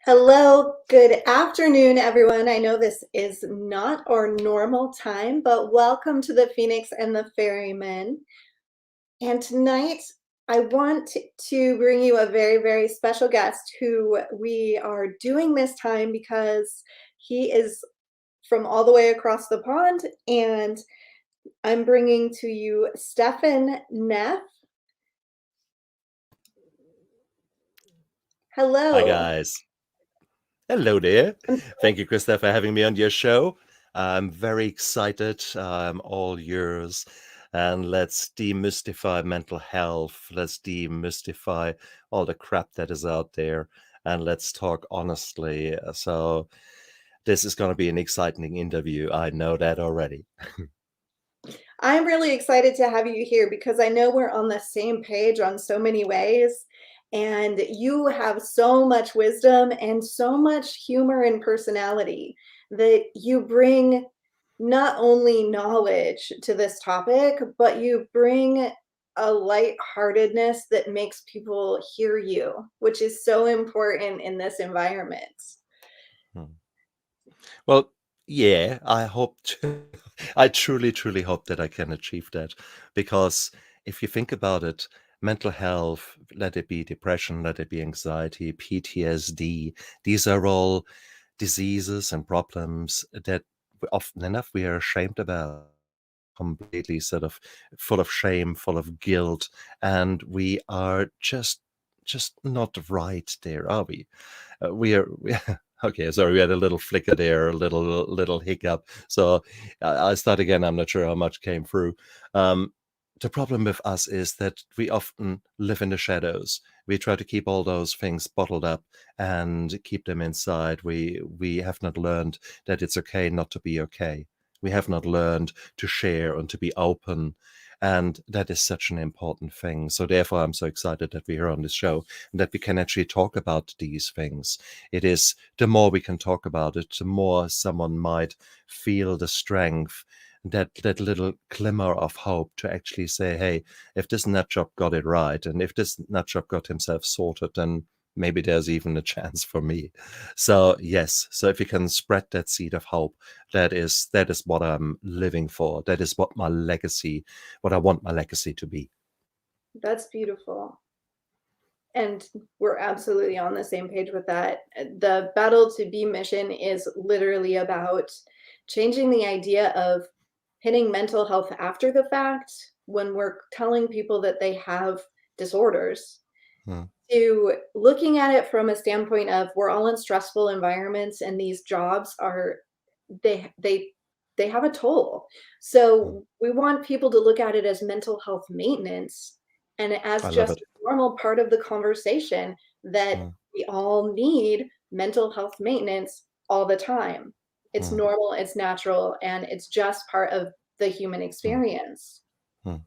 Hello, good afternoon, everyone. I know this is not our normal time, but welcome to the Phoenix and the Ferryman. And tonight, I want to bring you a very, very special guest who we are doing this time because he is from all the way across the pond, and I'm bringing to you Stefan Neff. Hi, Hello. guys. Hello there. Thank you, Krista, for having me on your show. I'm very excited. I'm all yours. And let's demystify mental health. Let's demystify all the crap that is out there. And let's talk honestly. So, this is going to be an exciting interview. I know that already. I'm really excited to have you here because I know we're on the same page on so many ways, and you have so much wisdom and so much humor and personality that you bring not only knowledge to this topic, but you bring a lightheartedness that makes people hear you, which is so important in this environment. Hmm. Well, yeah, I hope to. I truly, truly hope that I can achieve that. Because if you think about it, mental health, let it be depression, let it be anxiety, PTSD, these are all diseases and problems that often enough we are ashamed about. Completely sort of full of shame, full of guilt, and we are just not right there, are we? We are okay. Sorry, we had a little flicker there, a little hiccup. So I start again. I'm not sure how much came through. Um, the problem with us is that we often live in the shadows. We try to keep all those things bottled up and keep them inside. We have not learned that it's okay not to be okay. We have not learned to share and to be open. And that is such an important thing. So therefore, I'm so excited that we're here on this show and that we can actually talk about these things. It is the more we can talk about it, the more someone might feel the strength, that little glimmer of hope to actually say, hey, if this nut job got it right, and if this nut job got himself sorted, then maybe there's even a chance for me. So yes, so if you can spread that seed of hope, that is what I'm living for. That is what my legacy, what I want my legacy to be. That's beautiful. And we're absolutely on the same page with that. The Battle to Be mission is literally about changing the idea of hitting mental health after the fact when we're telling people that they have disorders Hmm. to looking at it from a standpoint of we're all in stressful environments and these jobs are they they they have a toll. Hmm. So we want people to look at it as mental health maintenance and as I love just it. a normal part of the conversation that Hmm. we all need mental health maintenance all the time. It's Hmm. normal, it's natural, and it's just part of the human Hmm. experience. Hmm.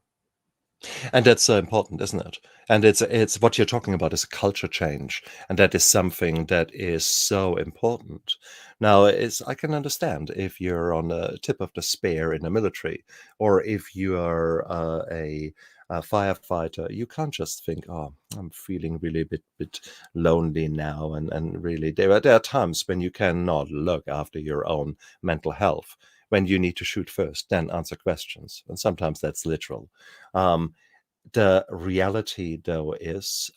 And that's so important, isn't it? And it's what you're talking about is a culture change, and that is something that is so important. Now, is I can understand if you're on the tip of the spear in the military, or if you are a firefighter, you can't just think, "Oh, I'm feeling really bit lonely now," and really there are times when you cannot look after your own mental health, when you need to shoot first, then answer questions, and sometimes that's literal. Um, the reality, though, is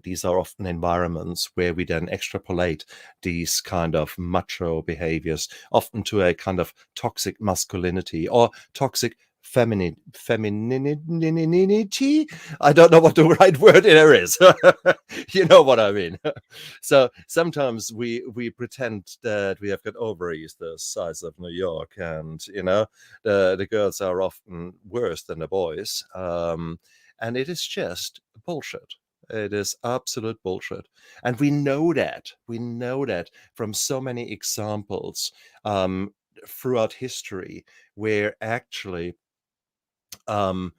these are often environments where we then extrapolate these kind of macho behaviors, often to a kind of toxic masculinity or toxic femininity. I don't know what the right word there is. You know what I mean. So sometimes we pretend that we have got ovaries the size of New York, and the girls are often worse than the boys. And it is just bullshit. It is absolute bullshit. And we know that. We know that from so many examples throughout history where actually um,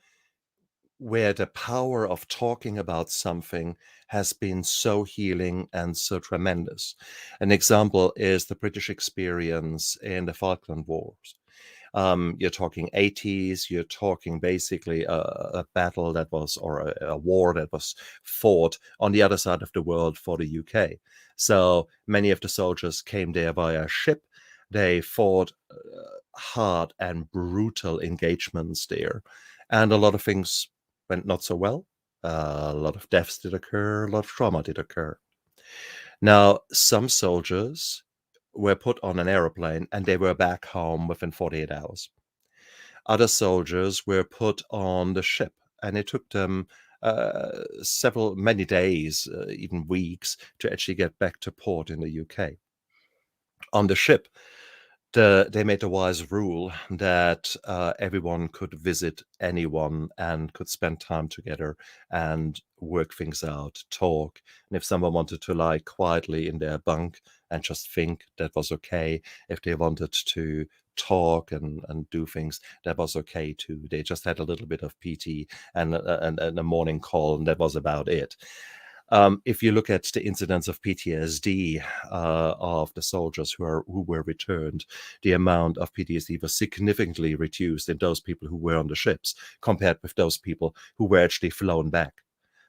where the power of talking about something has been so healing and so tremendous. An example is the British experience in the Falkland Wars. You're talking 80s, you're talking basically a battle that was, or a war that was fought on the other side of the world for the UK. So many of the soldiers came there via ship. They fought hard and brutal engagements there. And a lot of things went not so well. A lot of deaths did occur, a lot of trauma did occur. Now, some soldiers were put on an aeroplane and they were back home within 48 hours. Other soldiers were put on the ship and it took them many days, even weeks, to actually get back to port in the UK. On the ship, they made a wise rule that everyone could visit anyone and could spend time together and work things out, talk. And if someone wanted to lie quietly in their bunk and just think, that was okay. If they wanted to talk and do things, that was okay too. They just had a little bit of PT and a morning call, and that was about it. If you look at the incidence of PTSD of the soldiers who were returned, the amount of PTSD was significantly reduced in those people who were on the ships compared with those people who were actually flown back.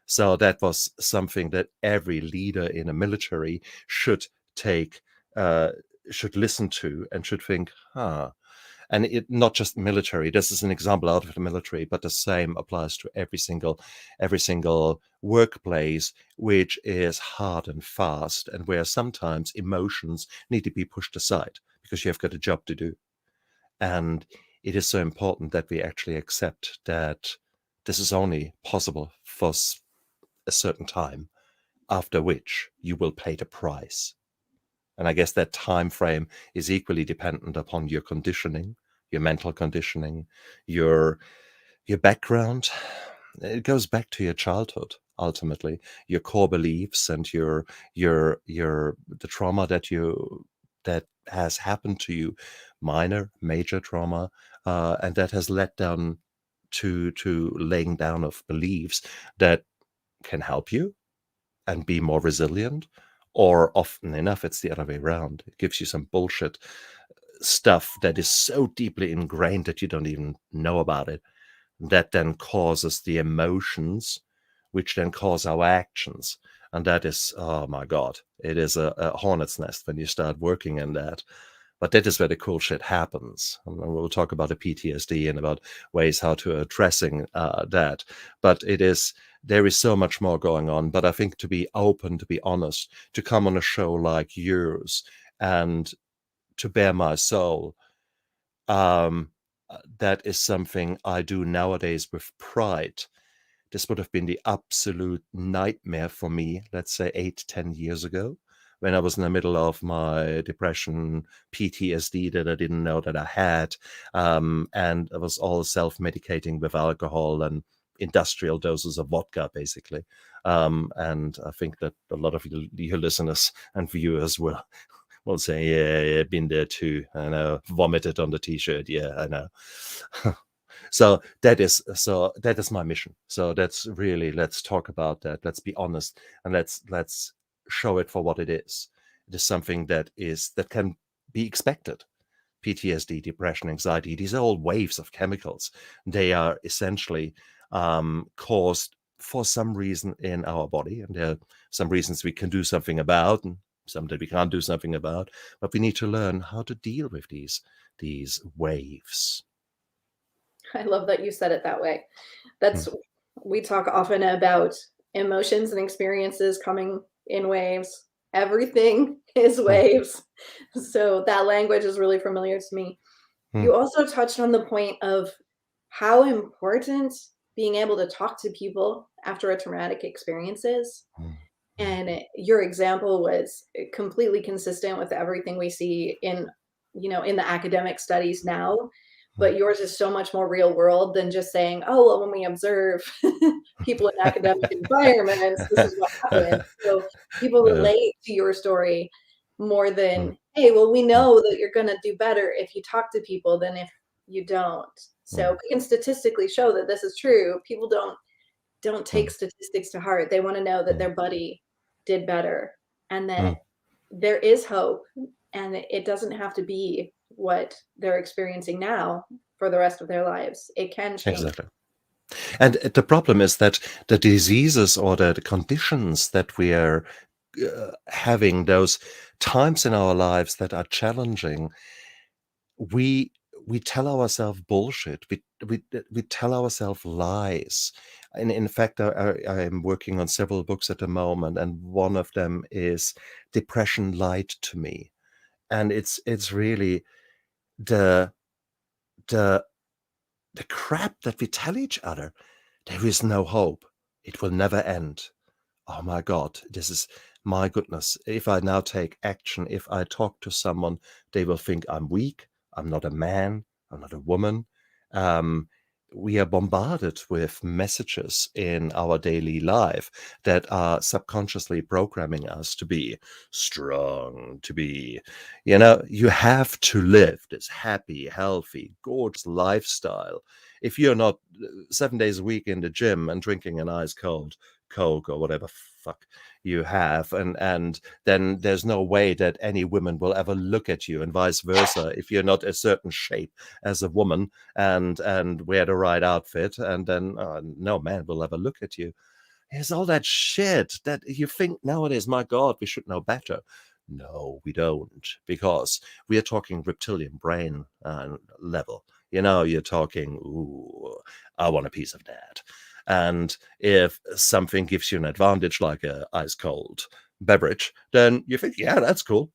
So that was something that every leader in a military should take, should listen to, and should think, huh. And it not just military. This is an example out of the military, but the same applies to every single workplace, which is hard and fast, and where sometimes emotions need to be pushed aside because you have got a job to do. And it is so important that we actually accept that this is only possible for a certain time, after which you will pay the price. And I guess that time frame is equally dependent upon your conditioning, your mental conditioning, your background. It goes back to your childhood, ultimately, your core beliefs and the trauma that has happened to you, minor, major trauma, and that has led down to laying down of beliefs that can help you and be more resilient. Or often enough, it's the other way around. It gives you some bullshit stuff that is so deeply ingrained that you don't even know about it. That then causes the emotions, which then cause our actions. And that is, oh my God, it is a hornet's nest when you start working in that. But that is where the cool shit happens. And we'll talk about the PTSD and about ways how to addressing that. But there is so much more going on. But I think to be open, to be honest, to come on a show like yours and to bare my soul, that is something I do nowadays with pride. This would have been the absolute nightmare for me, let's say 8-10 years ago, when I was in the middle of my depression, PTSD that I didn't know that I had, and I was all self-medicating with alcohol and industrial doses of vodka, basically. And I think that a lot of your listeners and viewers will say, yeah, been there too. I know, vomited on the t-shirt. Yeah, I know. So that is my mission. So that's really, let's talk about that. Let's be honest, and let's show it for what it is. It is something that can be expected. PTSD, depression, anxiety, these are all waves of chemicals. They are essentially caused for some reason in our body, and there are some reasons we can do something about, and some that we can't do something about. But we need to learn how to deal with these waves. I love that you said it that way. That's We talk often about emotions and experiences coming in waves. Everything is Hmm. waves. So that language is really familiar to me. Hmm. You also touched on the point of how important being able to talk to people after a traumatic experience is. Hmm. Hmm. And your example was completely consistent with everything we see in the academic studies now, Hmm. but yours is so much more real world than just saying, "Oh, well, when we observe people in academic environments, this is what happens." So people Yeah. relate to your story more Hmm. than, "Hey, well, we Hmm. know that you're gonna do better if you talk to people than if you don't." So Hmm. we can statistically show that this is true. People don't take Hmm. statistics to heart. They wanna know that Hmm. their buddy did better and Hmm. that there is hope and it doesn't have to be what they're experiencing now for the rest of their lives. It can change. Exactly. And the problem is that the diseases or the conditions that we are having, those times in our lives that are challenging, we we tell ourselves bullshit. We tell ourselves lies. And in fact, I am working on several books at the moment, and one of them is "Depression Lied to Me," and it's really the the the crap that we tell each other. There is no hope. It will never end. Oh my God, this is my goodness. If I now take action, if I talk to someone, they will think I'm weak. I'm not a man. I'm not a woman. Um, we are bombarded with messages in our daily life that are subconsciously programming us to be strong, to be, you have to live this happy, healthy, gorgeous lifestyle. If you're not 7 days a week in the gym and drinking an ice cold Coke or whatever fuck you have, and then there's no way that any woman will ever look at you, and vice versa. If you're not a certain shape as a woman and wear the right outfit, and then no man will ever look at you. There's all that shit that you think nowadays, my God, we should know better. No, we don't, because we are talking reptilian brain level. You're talking, ooh, I want a piece of that. And if something gives you an advantage, like a ice cold beverage, then you think, yeah, that's cool.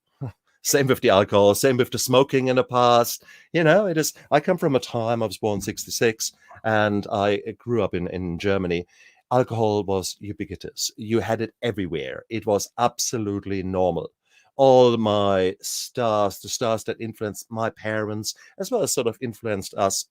Same with the alcohol, same with the smoking in the past. It is. I come from a time, I was born 66, and I grew up in Germany. Alcohol was ubiquitous. You had it everywhere. It was absolutely normal. All my stars, the stars that influenced my parents, as well as sort of influenced us,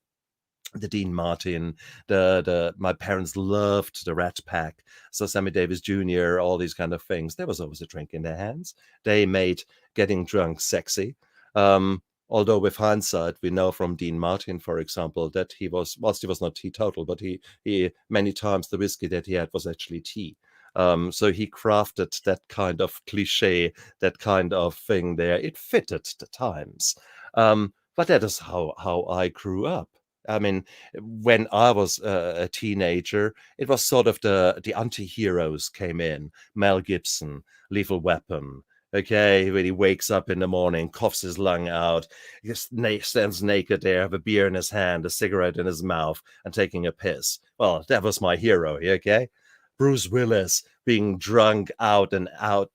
the Dean Martin, the my parents loved the Rat Pack, so Sammy Davis Jr., all these kind of things. There was always a drink in their hands. They made getting drunk sexy. Although with hindsight, we know from Dean Martin, for example, that whilst he was not teetotal, but he many times the whiskey that he had was actually tea. So he crafted that kind of cliche, that kind of thing there. It fitted the times. But that is how I grew up. I mean, when I was a teenager, it was sort of the anti-heroes came in. Mel Gibson, Lethal Weapon. Okay, when he wakes up in the morning, coughs his lung out, he just stands naked there, have a beer in his hand, a cigarette in his mouth, and taking a piss. Well, that was my hero, okay? Bruce Willis being drunk out and out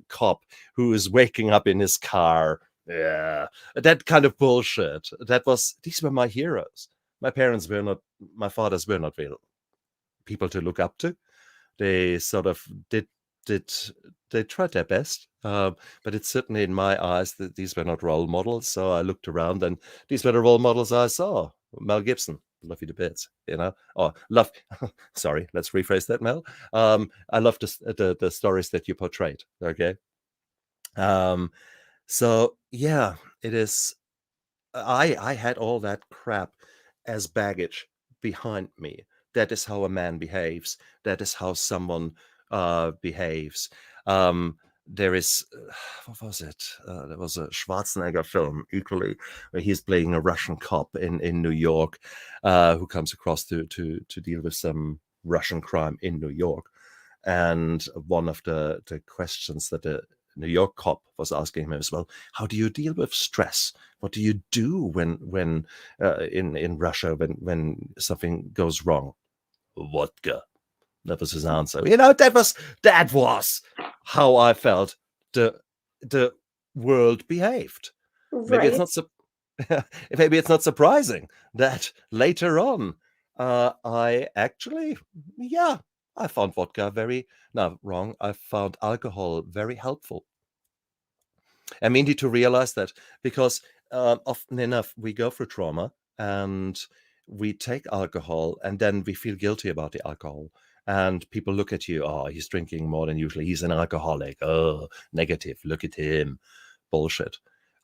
cop who is waking up in his car. Yeah, that kind of bullshit. These were my heroes. My parents were not, my fathers were not real people to look up to. They sort of did they tried their best, but it's certainly in my eyes that these were not role models. So I looked around, and these were the role models I saw. Mel Gibson, love you to bits, or love. Sorry, let's rephrase that, Mel. I love the stories that you portrayed. Okay, um, so yeah, it is. I had all that crap as baggage behind me. That is how a man behaves. That is how someone behaves. There is, what was it? There was a Schwarzenegger film, equally, where he's playing a Russian cop in New York, who comes across to deal with some Russian crime in New York. And one of the questions that the New York cop was asking him as well: how do you deal with stress? What do you do when in Russia when something goes wrong? Vodka. That was his answer. That was how I felt the world behaved. Maybe it's Right. not so. Maybe it's not surprising that later on, I actually, yeah, I found vodka very, no, wrong. I found alcohol very helpful. And we need to realize that, because often enough we go through trauma and we take alcohol, and then we feel guilty about the alcohol. And people look at you, oh, he's drinking more than usually. He's an alcoholic. Oh, negative. Look at him. Bullshit.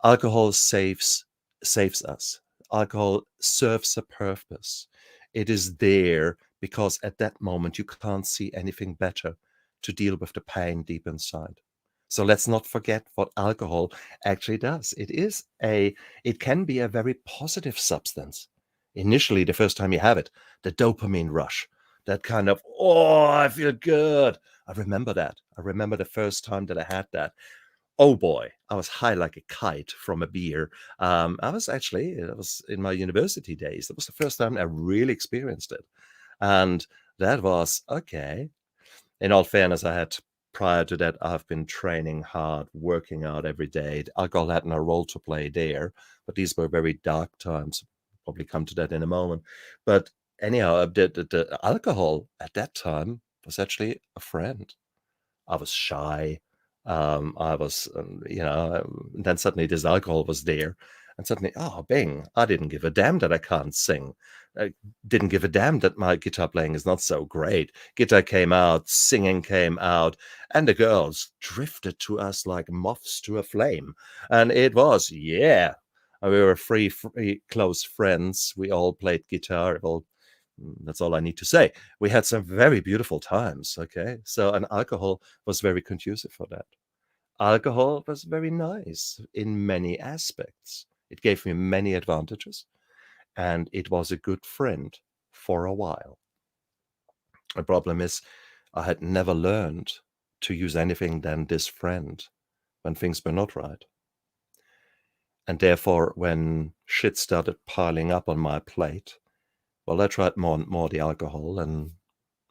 Alcohol saves us. Alcohol serves a purpose. It is there because at that moment you can't see anything better to deal with the pain deep inside. So let's not forget what alcohol actually does. It can be a very positive substance. Initially, the first time you have it, the dopamine rush, that kind of, oh, I feel good. I remember that. I remember the first time that I had that. Oh boy, I was high like a kite from a beer. It was in my university days. That was the first time I really experienced it. And that was okay. In all fairness, prior to that, I've been training hard, working out every day. Alcohol had no role to play there, but these were very dark times. Probably come to that in a moment. But anyhow, the alcohol at that time was actually a friend. I was shy. I was, then suddenly this alcohol was there. And suddenly, oh, bing, I didn't give a damn that I can't sing. I didn't give a damn that my guitar playing is not so great. Guitar came out, singing came out, and the girls drifted to us like moths to a flame. And it was, yeah. We were free, close friends. We all played guitar. Well, that's all I need to say. We had some very beautiful times, okay? So, and alcohol was very conducive for that. Alcohol was very nice in many aspects. It gave me many advantages, and it was a good friend for a while. The problem is, I had never learned to use anything than this friend when things were not right. And therefore, when shit started piling up on my plate, well, I tried more and more the alcohol, and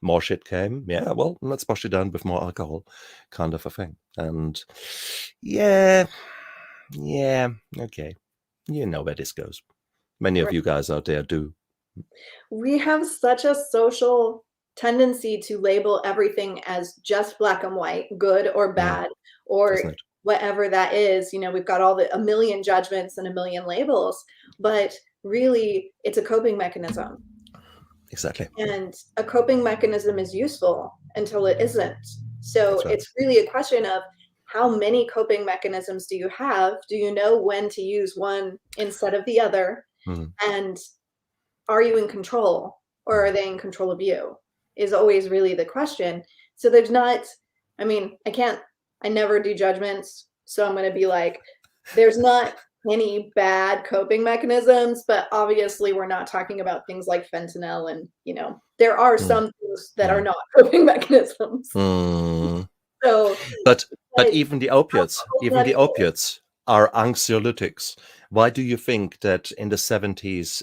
more shit came. Yeah, well, let's wash it down with more alcohol, kind of a thing. And yeah, yeah, okay. You know where this goes. Many of Right. you guys out there do, We have such a social tendency to label everything as just black and white, good or mm, bad, or doesn't it? whatever that is. We've got a million judgments and a million labels, but really it's a coping mechanism. Exactly. And a coping mechanism is useful until it isn't. So That's right. it's really a question of how many coping mechanisms do you have? Do you know when to use one instead of the other? Mm, And are you in control or are they in control of you? Is always really the question. So there's not, I never do judgments. So I'm going to be like, there's not any bad coping mechanisms, but obviously we're not talking about things like fentanyl and, there are mm, some things that are mm, not coping mechanisms. mm. So, But but even alcohol's even not the either. opiates are anxiolytics. Why do you think that in the 70s,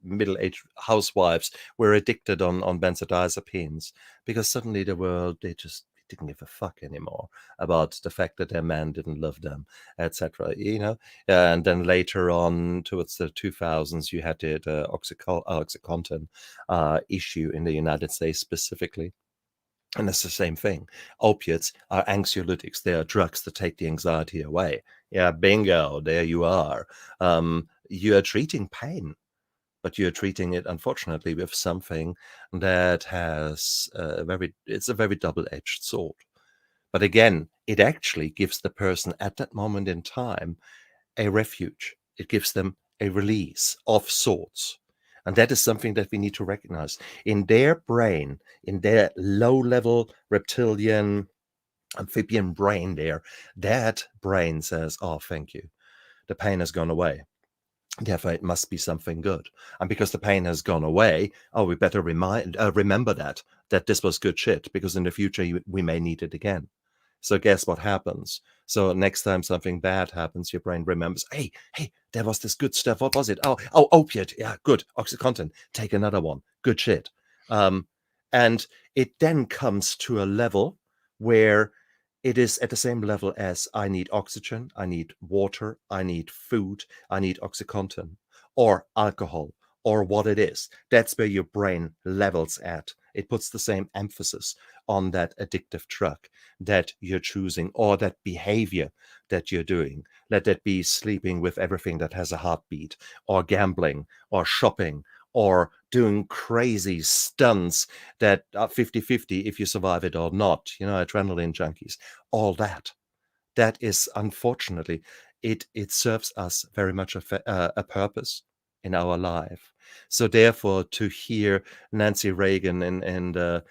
middle-aged housewives were addicted on benzodiazepines? Because suddenly they just didn't give a fuck anymore about the fact that their man didn't love them, etc. And then later on, towards the 2000s, you had the OxyContin issue in the United States specifically. And it's the same thing. Opiates are anxiolytics. They are drugs that take the anxiety away. Yeah, bingo, there you are. You are treating pain, but you're treating it, unfortunately, with something that it's a very double-edged sword. But again, it actually gives the person at that moment in time a refuge. It gives them a release of sorts. And that is something that we need to recognize. In their brain, in their low level reptilian amphibian brain, that brain says, oh, thank you. The pain has gone away. Therefore, it must be something good. And because the pain has gone away, oh, we better remember that this was good shit, because in the future we may need it again. So guess what happens? So next time something bad happens, your brain remembers, hey, there was this good stuff. What was it? Oh, opiate. Yeah, good. OxyContin. Take another one. Good shit. Um, and it then comes to a level where it is at the same level as I need oxygen, I need water, I need food, I need OxyContin, or alcohol, or what it is. That's where your brain levels at. It puts the same emphasis on that addictive drug that you're choosing, or that behavior that you're doing. Let that be sleeping with everything that has a heartbeat, or gambling, or shopping, or doing crazy stunts that are 50-50 if you survive it or not, adrenaline junkies, all that. That is, unfortunately, it serves us very much a purpose in our life. So therefore, to hear Nancy Reagan in the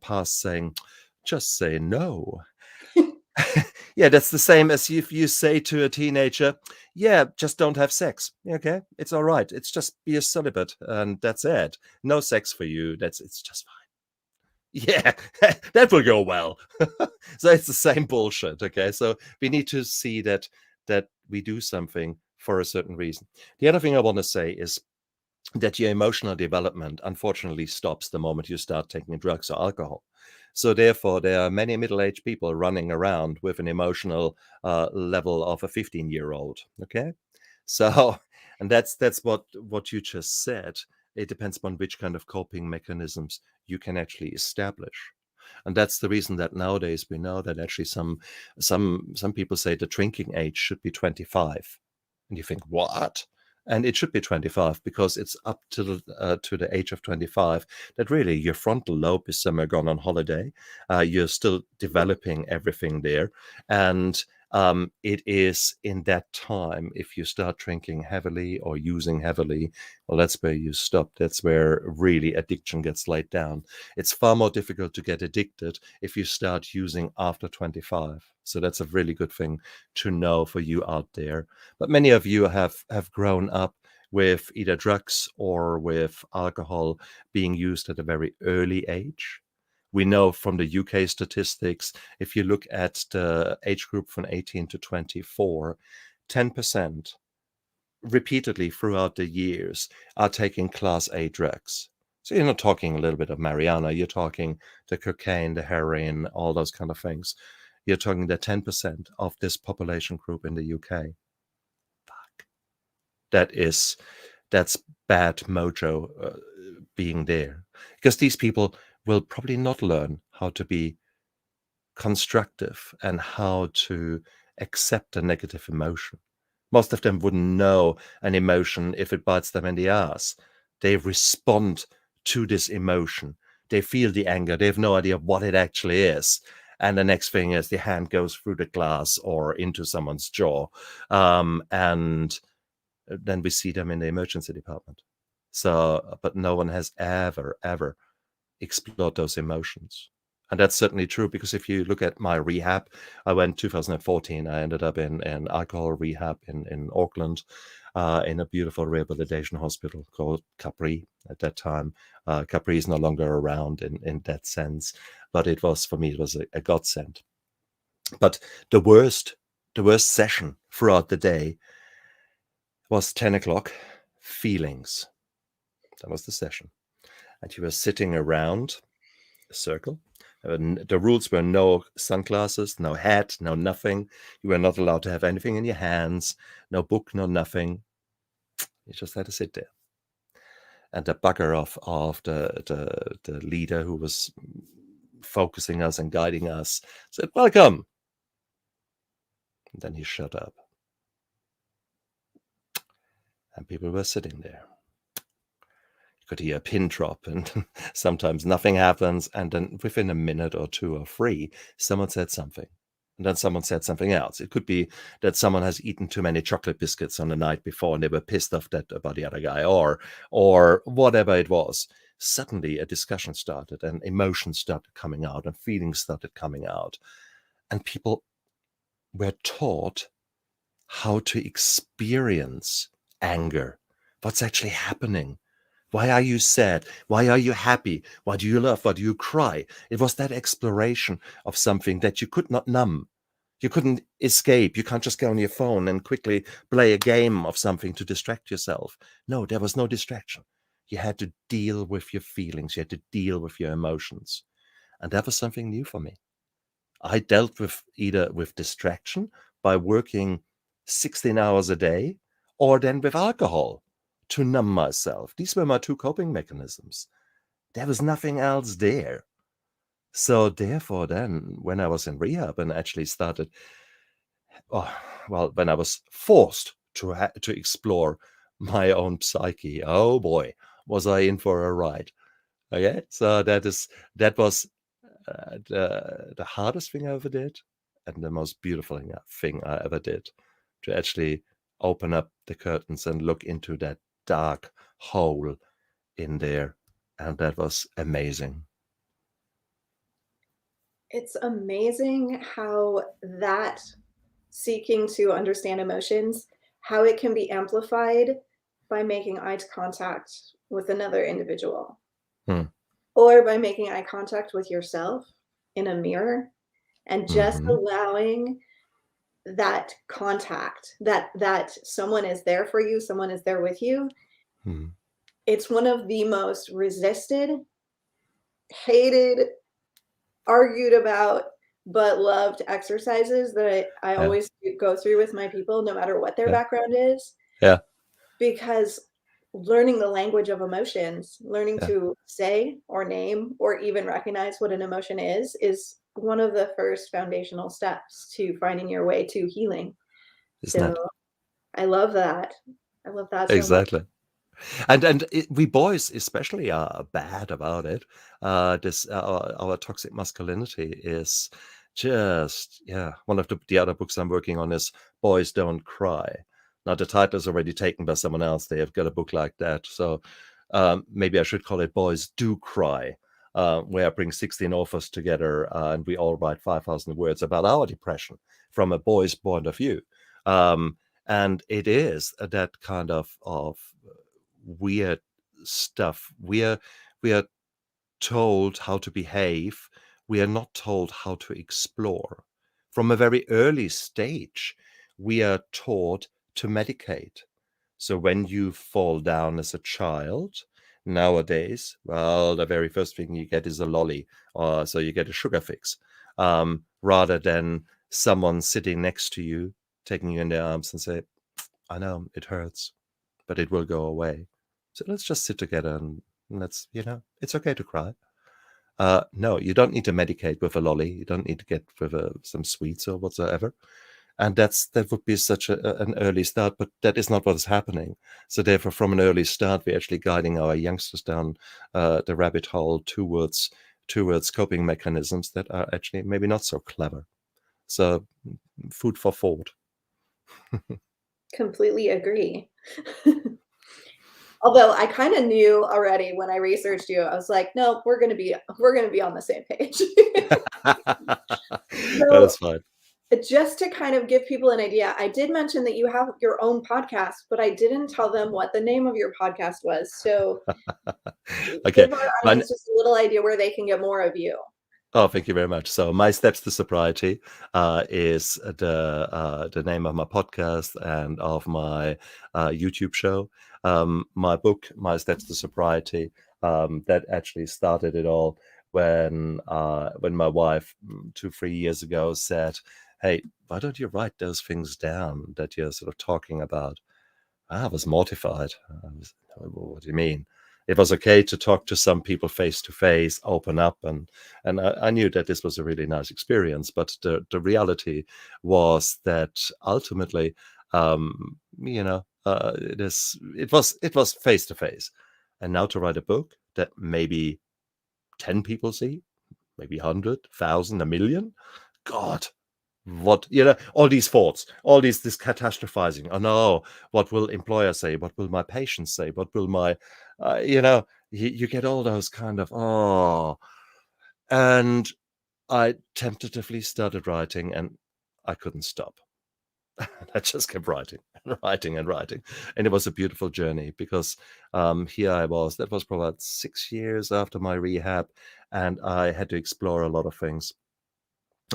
past saying, just say no. Yeah, that's the same as if you say to a teenager, "Yeah, just don't have sex." Yeah, okay, it's all right. It's just be a celibate, and that's it. No sex for you. It's just fine. Yeah, that will go well. So it's the same bullshit. Okay, so we need to see that we do something for a certain reason. The other thing I want to say is that your emotional development unfortunately stops the moment you start taking drugs or alcohol. So therefore, there are many middle-aged people running around with an emotional level of a 15-year-old. Okay, so and that's what you just said. It depends on which kind of coping mechanisms you can actually establish. And that's the reason that nowadays we know that actually some people say the drinking age should be 25. And you think, what? And it should be 25 because it's up to the age of 25 that really your frontal lobe is somewhere gone on holiday. You're still developing everything there. And it is in that time, if you start drinking heavily or using heavily, well, that's where you stop. That's where really addiction gets laid down. It's far more difficult to get addicted if you start using after 25. So that's a really good thing to know for you out there. But many of you have grown up with either drugs or with alcohol being used at a very early age. We know from the UK statistics, if you look at the age group from 18 to 24, 10% repeatedly throughout the years are taking class A drugs. So you're not talking a little bit of marijuana, you're talking the cocaine, the heroin, all those kind of things. You're talking the 10% of this population group in the UK. Fuck. That's bad mojo being there. Because these people will probably not learn how to be constructive and how to accept a negative emotion. Most of them wouldn't know an emotion if it bites them in the ass. They respond to this emotion. They feel the anger. They have no idea what it actually is. And the next thing is the hand goes through the glass or into someone's jaw. And then we see them in the emergency department. So, but no one has ever explored those emotions. And that's certainly true because if you look at my rehab, I went 2014. I ended up in alcohol rehab in Auckland, in a beautiful rehabilitation hospital called Capri at that time. Capri is no longer around in that sense, but it was for me it was a godsend. But the worst session throughout the day was 10 o'clock. Feelings. That was the session, and you were sitting around a circle. The rules were no sunglasses, no hat, no nothing. You were not allowed to have anything in your hands, no book, no nothing. You just had to sit there. And the bugger of the leader who was focusing us and guiding us said, "Welcome." And then he shut up. And people were sitting there. You could hear a pin drop, and sometimes nothing happens. And then within a minute or two or three, someone said something. And then someone said something else. It could be that someone has eaten too many chocolate biscuits on the night before and they were pissed off about the other guy, or whatever it was. Suddenly a discussion started and emotions started coming out and feelings started coming out. And people were taught how to experience anger. What's actually happening? Why are you sad? Why are you happy? Why do you laugh? Why do you cry? It was that exploration of something that you could not numb. You couldn't escape. You can't just go on your phone and quickly play a game of something to distract yourself. No, there was no distraction. You had to deal with your feelings. You had to deal with your emotions. And that was something new for me. I dealt with either with distraction by working 16 hours a day or then with alcohol to numb myself. These were my two coping mechanisms. There was nothing else there. So therefore, then when I was in rehab and actually started, oh, well, when I was forced to explore my own psyche, oh boy, was I in for a ride. Okay, so that was the hardest thing I ever did, and the most beautiful thing I ever did, to actually open up the curtains and look into that dark hole in there, and that was amazing. It's amazing how that seeking to understand emotions, how it can be amplified by making eye contact with another individual Hmm. or by making eye contact with yourself in a mirror and just Hmm. allowing that contact that someone is there for you, someone is there with you. Hmm. It's one of the most resisted, hated, argued about, but loved exercises that I Yeah. always go through with my people, no matter what their Yeah. background is, Yeah. because learning the language of emotions, learning Yeah. to say or name or even recognize what an emotion is one of the first foundational steps to finding your way to healing. Isn't So it? I love that. I love that so much. Exactly. And we boys especially are bad about it. This our toxic masculinity is just, yeah. One of the other books I'm working on is Boys Don't Cry. Now the title is already taken by someone else. They have got a book like that, so maybe I should call it Boys Do Cry, where I bring 16 authors together, and we all write 5,000 words about our depression from a boy's point of view. Um, and it is that kind of weird stuff. We are told how to behave. We are not told how to explore. From a very early stage, we are taught to medicate. So when you fall down as a child, nowadays, well, the very first thing you get is a lolly, or so you get a sugar fix, rather than someone sitting next to you, taking you in their arms and say, I know it hurts, but it will go away. So let's just sit together and let's, it's okay to cry. No, you don't need to medicate with a lolly. You don't need to get with some sweets or whatsoever. And that would be such an early start, but that is not what is happening. So therefore, from an early start, we're actually guiding our youngsters down the rabbit hole towards coping mechanisms that are actually maybe not so clever. So food for thought. Completely agree. Although I kinda knew already when I researched you, I was like, "No, we're gonna be on the same page." That So, is fine. just to kind of give people an idea, I did mention that you have your own podcast, but I didn't tell them what the name of your podcast was. So, Okay. give our My, audience just a little idea where they can get more of you. Oh, thank you very much. So, My Steps to Sobriety is the name of my podcast and of my YouTube show. My book, My Steps to Sobriety, that actually started it all when my wife 2-3 years ago said, "Hey, why don't you write those things down that you're sort of talking about?" I was mortified. What do you mean? It was okay to talk to some people face to face, open up, and I knew that this was a really nice experience. But the reality was that ultimately, it was face to face, and now to write a book that maybe 10 people see, maybe 100, 1,000, a million. God, what, all these thoughts, all this catastrophizing. Oh no, what will employer say? What will my patients say? What will my you get all those kind of, and I tentatively started writing and I couldn't stop. I just kept writing and writing and writing, and it was a beautiful journey because here I was. That was probably about 6 years after my rehab, and I had to explore a lot of things.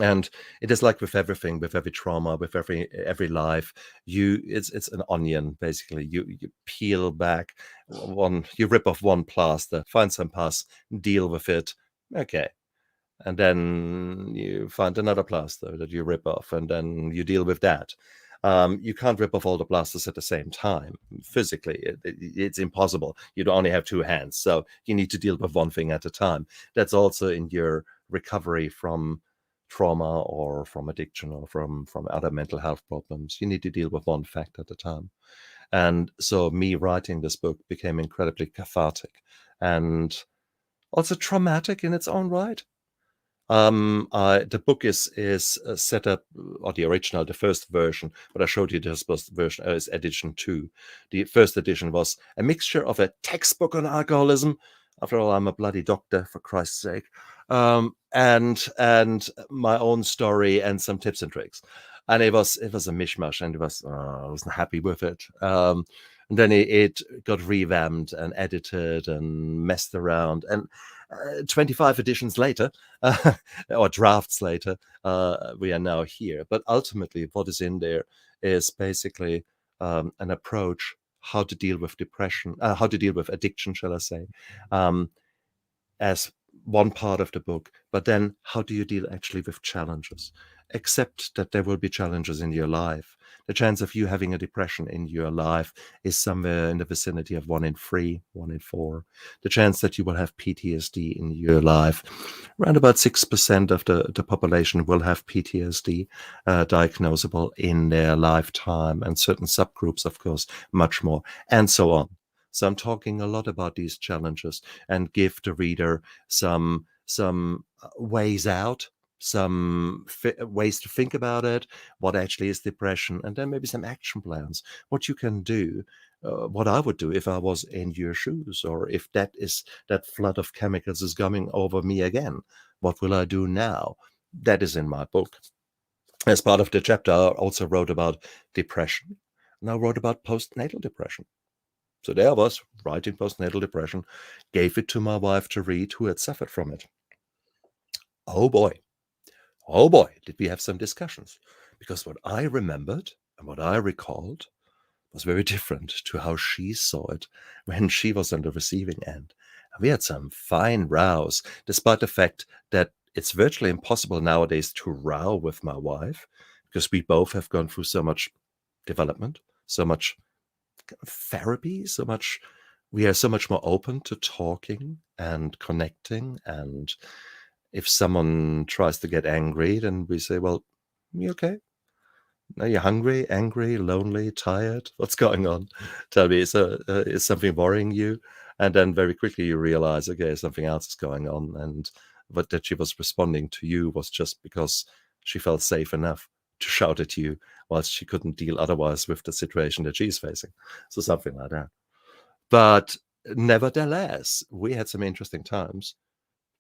And it is like with everything, with every trauma, with every life, it's an onion basically. You peel back one, you rip off one plaster, find some pus, deal with it, okay, and then you find another plaster that you rip off, and then you deal with that. You can't rip off all the plasters at the same time. Physically, it's impossible. You'd only have two hands, so you need to deal with one thing at a time. That's also in your recovery from trauma or from addiction or from other mental health problems. You need to deal with one fact at a time. And so me writing this book became incredibly cathartic and also traumatic in its own right. The book is set up, or the original, the first version. What I showed you, this was version is edition 2. The first edition was a mixture of a textbook on alcoholism. After all, I'm a bloody doctor, for Christ's sake, and my own story and some tips and tricks. And it was a mishmash, and I wasn't happy with it. And then it got revamped and edited and messed around. And 25 editions later, or drafts later, we are now here. But ultimately, what is in there is basically an approach how to deal with depression, how to deal with addiction, shall I say, um, as one part of the book. But then, how do you deal actually with challenges? Accept that there will be challenges in your life. The chance of you having a depression in your life is somewhere in the vicinity of 1 in 3, 1 in 4. The chance that you will have PTSD in your life, around about 6% of the population will have PTSD diagnosable in their lifetime, and certain subgroups, of course, much more, and so on. So I'm talking a lot about these challenges and give the reader some ways out, some ways to think about it, what actually is depression, and then maybe some action plans, what you can do, what I would do if I was in your shoes, or if that flood of chemicals is coming over me again. What will I do now? That is in my book. As part of the chapter, I also wrote about depression, and I wrote about postnatal depression. So there I was, writing postnatal depression, gave it to my wife to read, who had suffered from it. Oh boy, oh boy, did we have some discussions. Because what I remembered and what I recalled was very different to how she saw it when she was on the receiving end. And we had some fine rows, despite the fact that it's virtually impossible nowadays to row with my wife, because we both have gone through so much development, so much therapy, so much. We are so much more open to talking and connecting. And if someone tries to get angry, then we say, well, you okay? Are you hungry, angry, lonely, tired? What's going on? Tell me, is something worrying you? And then very quickly you realize, okay, something else is going on. And but that she was responding to you was just because she felt safe enough to shout at you, whilst she couldn't deal otherwise with the situation that she's facing. So something like that. But nevertheless, we had some interesting times,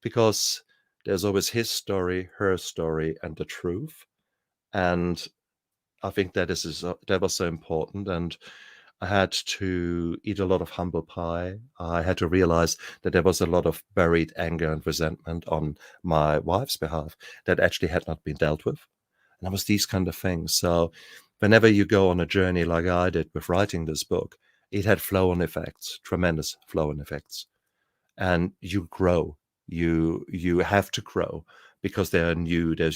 because there's always his story, her story, and the truth. And I think that was so important. And I had to eat a lot of humble pie. I had to realize that there was a lot of buried anger and resentment on my wife's behalf that actually had not been dealt with. And it was these kind of things. So whenever you go on a journey like I did with writing this book, it had flow-on effects, tremendous flow-on effects. And you grow. You have to grow, because there's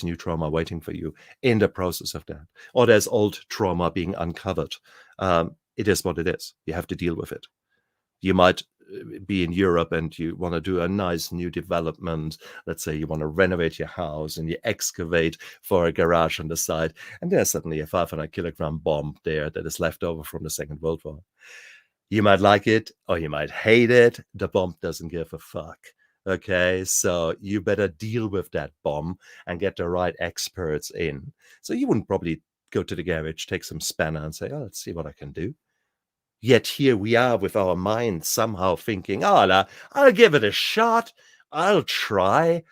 new trauma waiting for you in the process of that. Or there's old trauma being uncovered. It is what it is. You have to deal with it. You might be in Europe and you want to do a nice new development. Let's say you want to renovate your house and you excavate for a garage on the side, and there's suddenly a 500-kilogram bomb there that is left over from the Second World War. You might like it or you might hate it. The bomb doesn't give a fuck. Okay, so you better deal with that bomb and get the right experts in. So you wouldn't probably go to the garage, take some spanner and say, oh, let's see what I can do. Yet here we are with our minds somehow thinking, oh, I'll give it a shot. I'll try.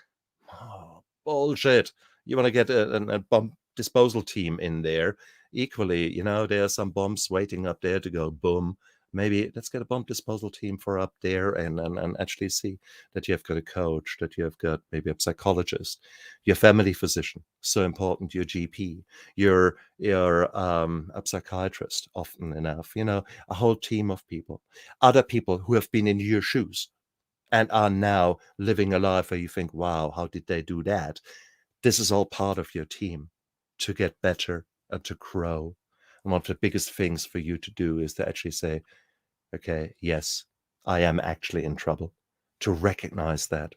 Oh, bullshit. You want to get a bomb disposal team in there. Equally, there are some bombs waiting up there to go boom. Maybe let's get a bomb disposal team for up there, and actually see that you have got a coach, that you have got maybe a psychologist, your family physician, so important, your GP, your a psychiatrist, often enough, a whole team of people, other people who have been in your shoes and are now living a life where you think, wow, how did they do that? This is all part of your team to get better and to grow. And one of the biggest things for you to do is to actually say, okay, yes, I am actually in trouble, to recognize that,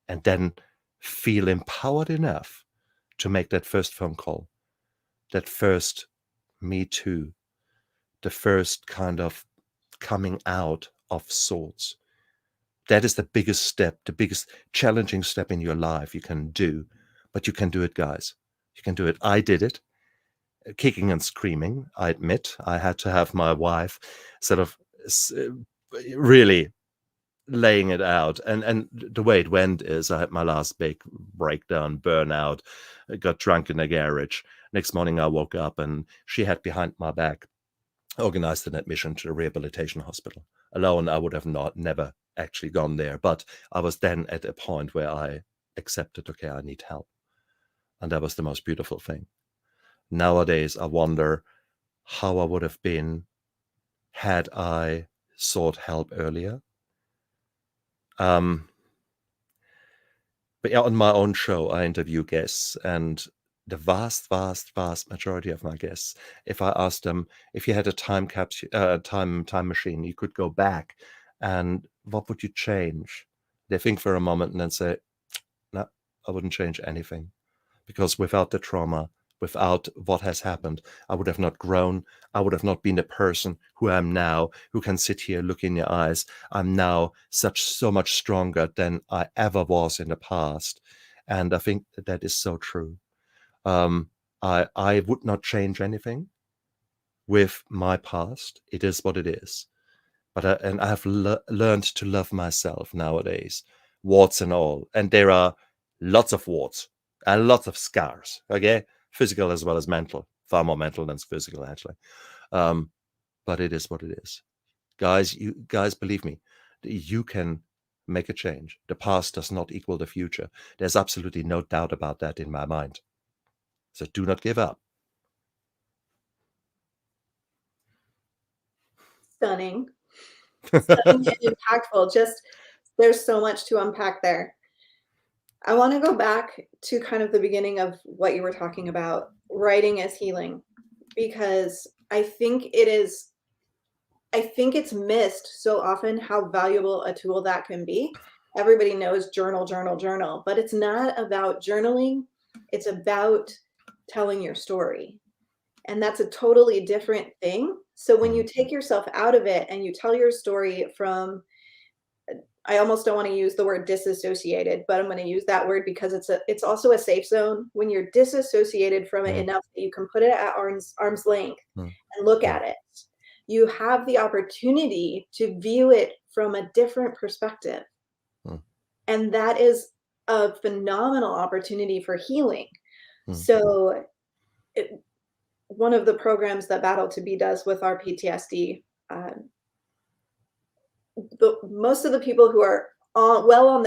and then feel empowered enough to make that first phone call, that first me too, the first kind of coming out of sorts. That is the biggest step, the biggest challenging step in your life you can do. But you can do it, guys. You can do it. I did it, kicking and screaming. I admit I had to have my wife sort of really laying it out. And the way it went is I had my last big breakdown, burnout, got drunk in a garage. Next morning I woke up and she had behind my back organized an admission to a rehabilitation hospital. Alone, I would have never actually gone there. But I was then at a point where I accepted, okay, I need help. And that was the most beautiful thing. Nowadays, I wonder how I would have been had I sought help earlier. But yeah, on my own show, I interview guests, and the vast majority of my guests, if I asked them, if you had a time machine, you could go back, and what would you change? They think for a moment and then say, no, I wouldn't change anything, because without the trauma, without what has happened, I would have not grown. I would have not been the person who I am now, who can sit here, look in your eyes. I'm now so much stronger than I ever was in the past. And I think that is so true. I would not change anything with my past. It is what it is. But I have learned to love myself nowadays, warts and all. And there are lots of warts and lots of scars, okay? Physical as well as mental. Far more mental than physical, actually. But it is what it is. Guys, believe me, you can make a change. The past does not equal the future. There's absolutely no doubt about that in my mind. So do not give up. Stunning. Stunning and impactful. Just there's so much to unpack there. I want to go back to kind of the beginning of what you were talking about, writing as healing, because I think it's missed so often how valuable a tool that can be. Everybody knows journal, but it's not about journaling. It's about telling your story. And that's a totally different thing. So when you take yourself out of it and you tell your story from, I almost don't want to use the word disassociated, but I'm going to use that word because it's also a safe zone. When you're disassociated from it enough that you can put it at arm's length and look at it, you have the opportunity to view it from a different perspective. And that is a phenomenal opportunity for healing. So one of the programs that Battle to Be does with our PTSD, most of the people who are on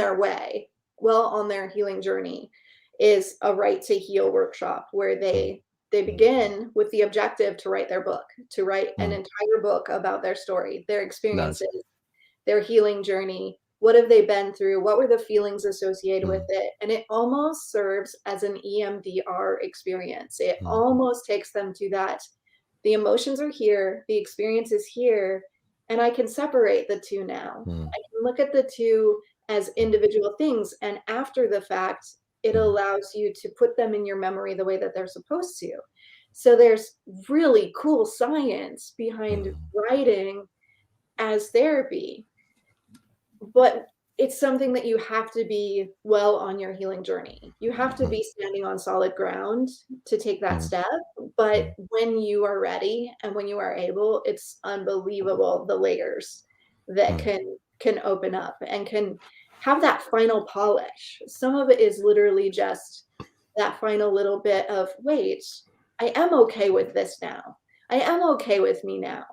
their healing journey, is a Write to Heal workshop where they begin with the objective to write their book, to write an entire book about their story, their experiences, their healing journey. What have they been through? What were the feelings associated with it? And it almost serves as an EMDR experience. It almost takes them to that. The emotions are here, the experience is here, and I can separate the two now. I can look at the two as individual things. And after the fact, it allows you to put them in your memory the way that they're supposed to. So there's really cool science behind writing as therapy. But it's something that you have to be well on your healing journey. You have to be standing on solid ground to take that step. But when you are ready and when you are able, it's unbelievable the layers that can open up and can have that final polish. Some of it is literally just that final little bit of, wait, I am okay with this now. I am okay with me now.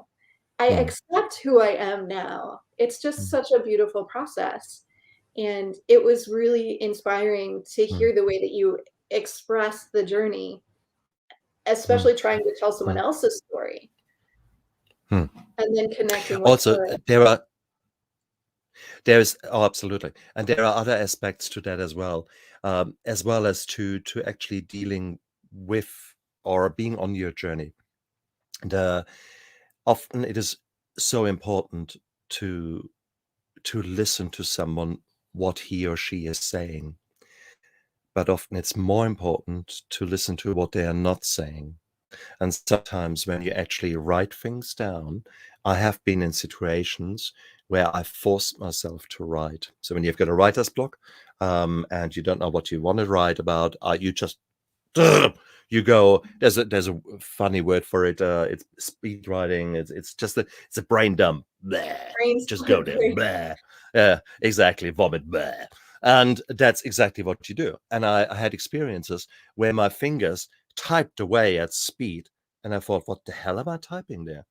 I accept who I am now. It's just such a beautiful process. And it was really inspiring to hear the way that you express the journey, especially trying to tell someone else's story and then connecting with Also, her. absolutely. And there are other aspects to that as well as to actually dealing with or being on your journey. And often it is so important to listen to someone, what he or she is saying. But often it's more important to listen to what they are not saying. And sometimes when you actually write things down, I have been in situations where I forced myself to write. So when you've got a writer's block and you don't know what you want to write about, you just you go. There's a funny word for it. It's speed writing. It's just it's a brain dump, bleh, Brains just go there, brain. bleh. Yeah, exactly, vomit, bleh. And that's exactly what you do. And I had experiences where my fingers typed away at speed, and I thought, what the hell am I typing there?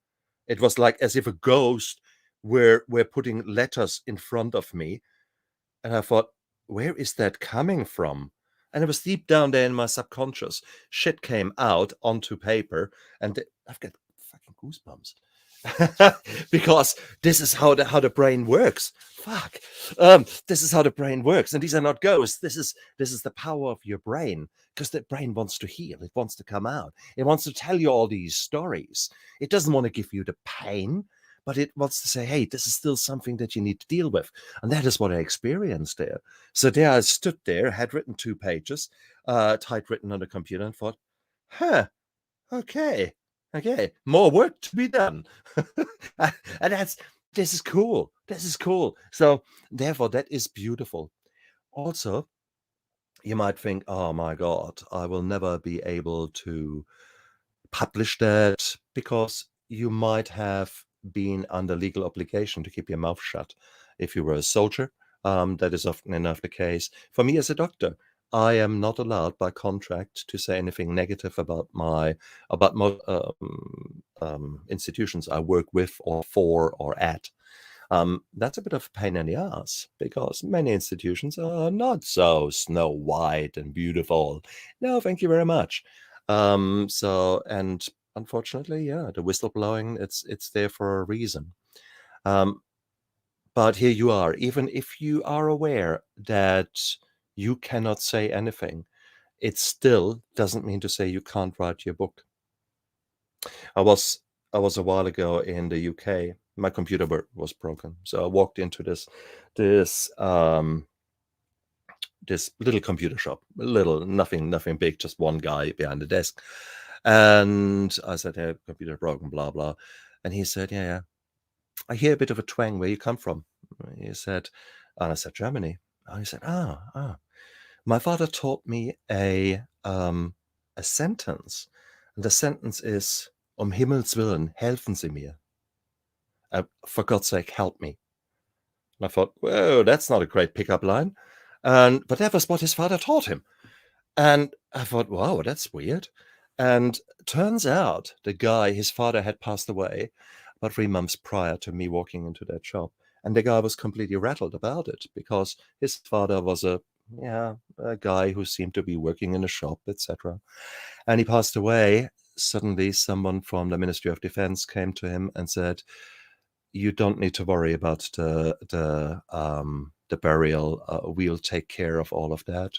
It was like as if a ghost were putting letters in front of me, and I thought, where is that coming from? And it was deep down there in my subconscious. Shit came out onto paper, and I've got fucking goosebumps. Because this is how the brain works. Fuck. This is how the brain works. And these are not ghosts. This is the power of your brain. Because the brain wants to heal. It wants to come out. It wants to tell you all these stories. It doesn't want to give you the pain, but it wants to say, hey, this is still something that you need to deal with. And that is what I experienced there. So there I stood there, had written 2 pages, typewritten on the computer, and thought, huh, okay, more work to be done. And this is cool. This is cool. So therefore, that is beautiful. Also, you might think, oh my God, I will never be able to publish that because you might have been under legal obligation to keep your mouth shut. If you were a soldier, that is often enough the case. For me as a doctor, I am not allowed by contract to say anything negative about institutions I work with or for or at. That's a bit of a pain in the ass because many institutions are not so snow white and beautiful. No, thank you very much. And unfortunately, yeah, the whistleblowing, it's there for a reason. Um, but here you are, even if you are aware that you cannot say anything, it still doesn't mean to say you can't write your book. I was I was a while ago in the UK. My computer was broken, so I walked into this this little computer shop, little nothing big, just one guy behind the desk, and I said, "Hey, computer broken, blah blah," and he said, "Yeah, yeah, I hear a bit of a twang. Where you come from?" He said, and I said, "Germany." And he said, "Ah." My father taught me a sentence, and the sentence is, "Um Himmels willen, helfen Sie mir." For God's sake, help me. And I thought, whoa, that's not a great pickup line. But that was what his father taught him. And I thought, wow, that's weird. And turns out the guy, his father had passed away about 3 months prior to me walking into that shop. And the guy was completely rattled about it because his father was a guy who seemed to be working in a shop, etc. And he passed away. Suddenly, someone from the Ministry of Defense came to him and said, "You don't need to worry about the burial. We'll take care of all of that."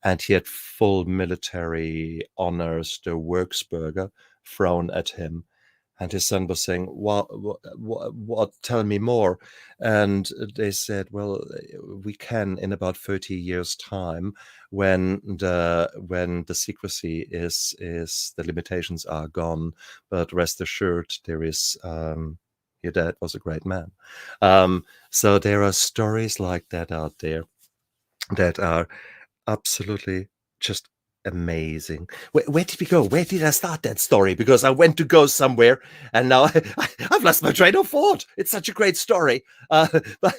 And he had full military honors, the Worksburger, thrown at him. And his son was saying, what, tell me more. And they said, well, we can in about 30 years' time, when the secrecy is the limitations are gone. But rest assured, there is your dad was a great man. So there are stories like that out there that are absolutely just amazing. Where did we go? Where did I start that story? Because I went to go somewhere, and now I've lost my train of thought. It's such a great story. But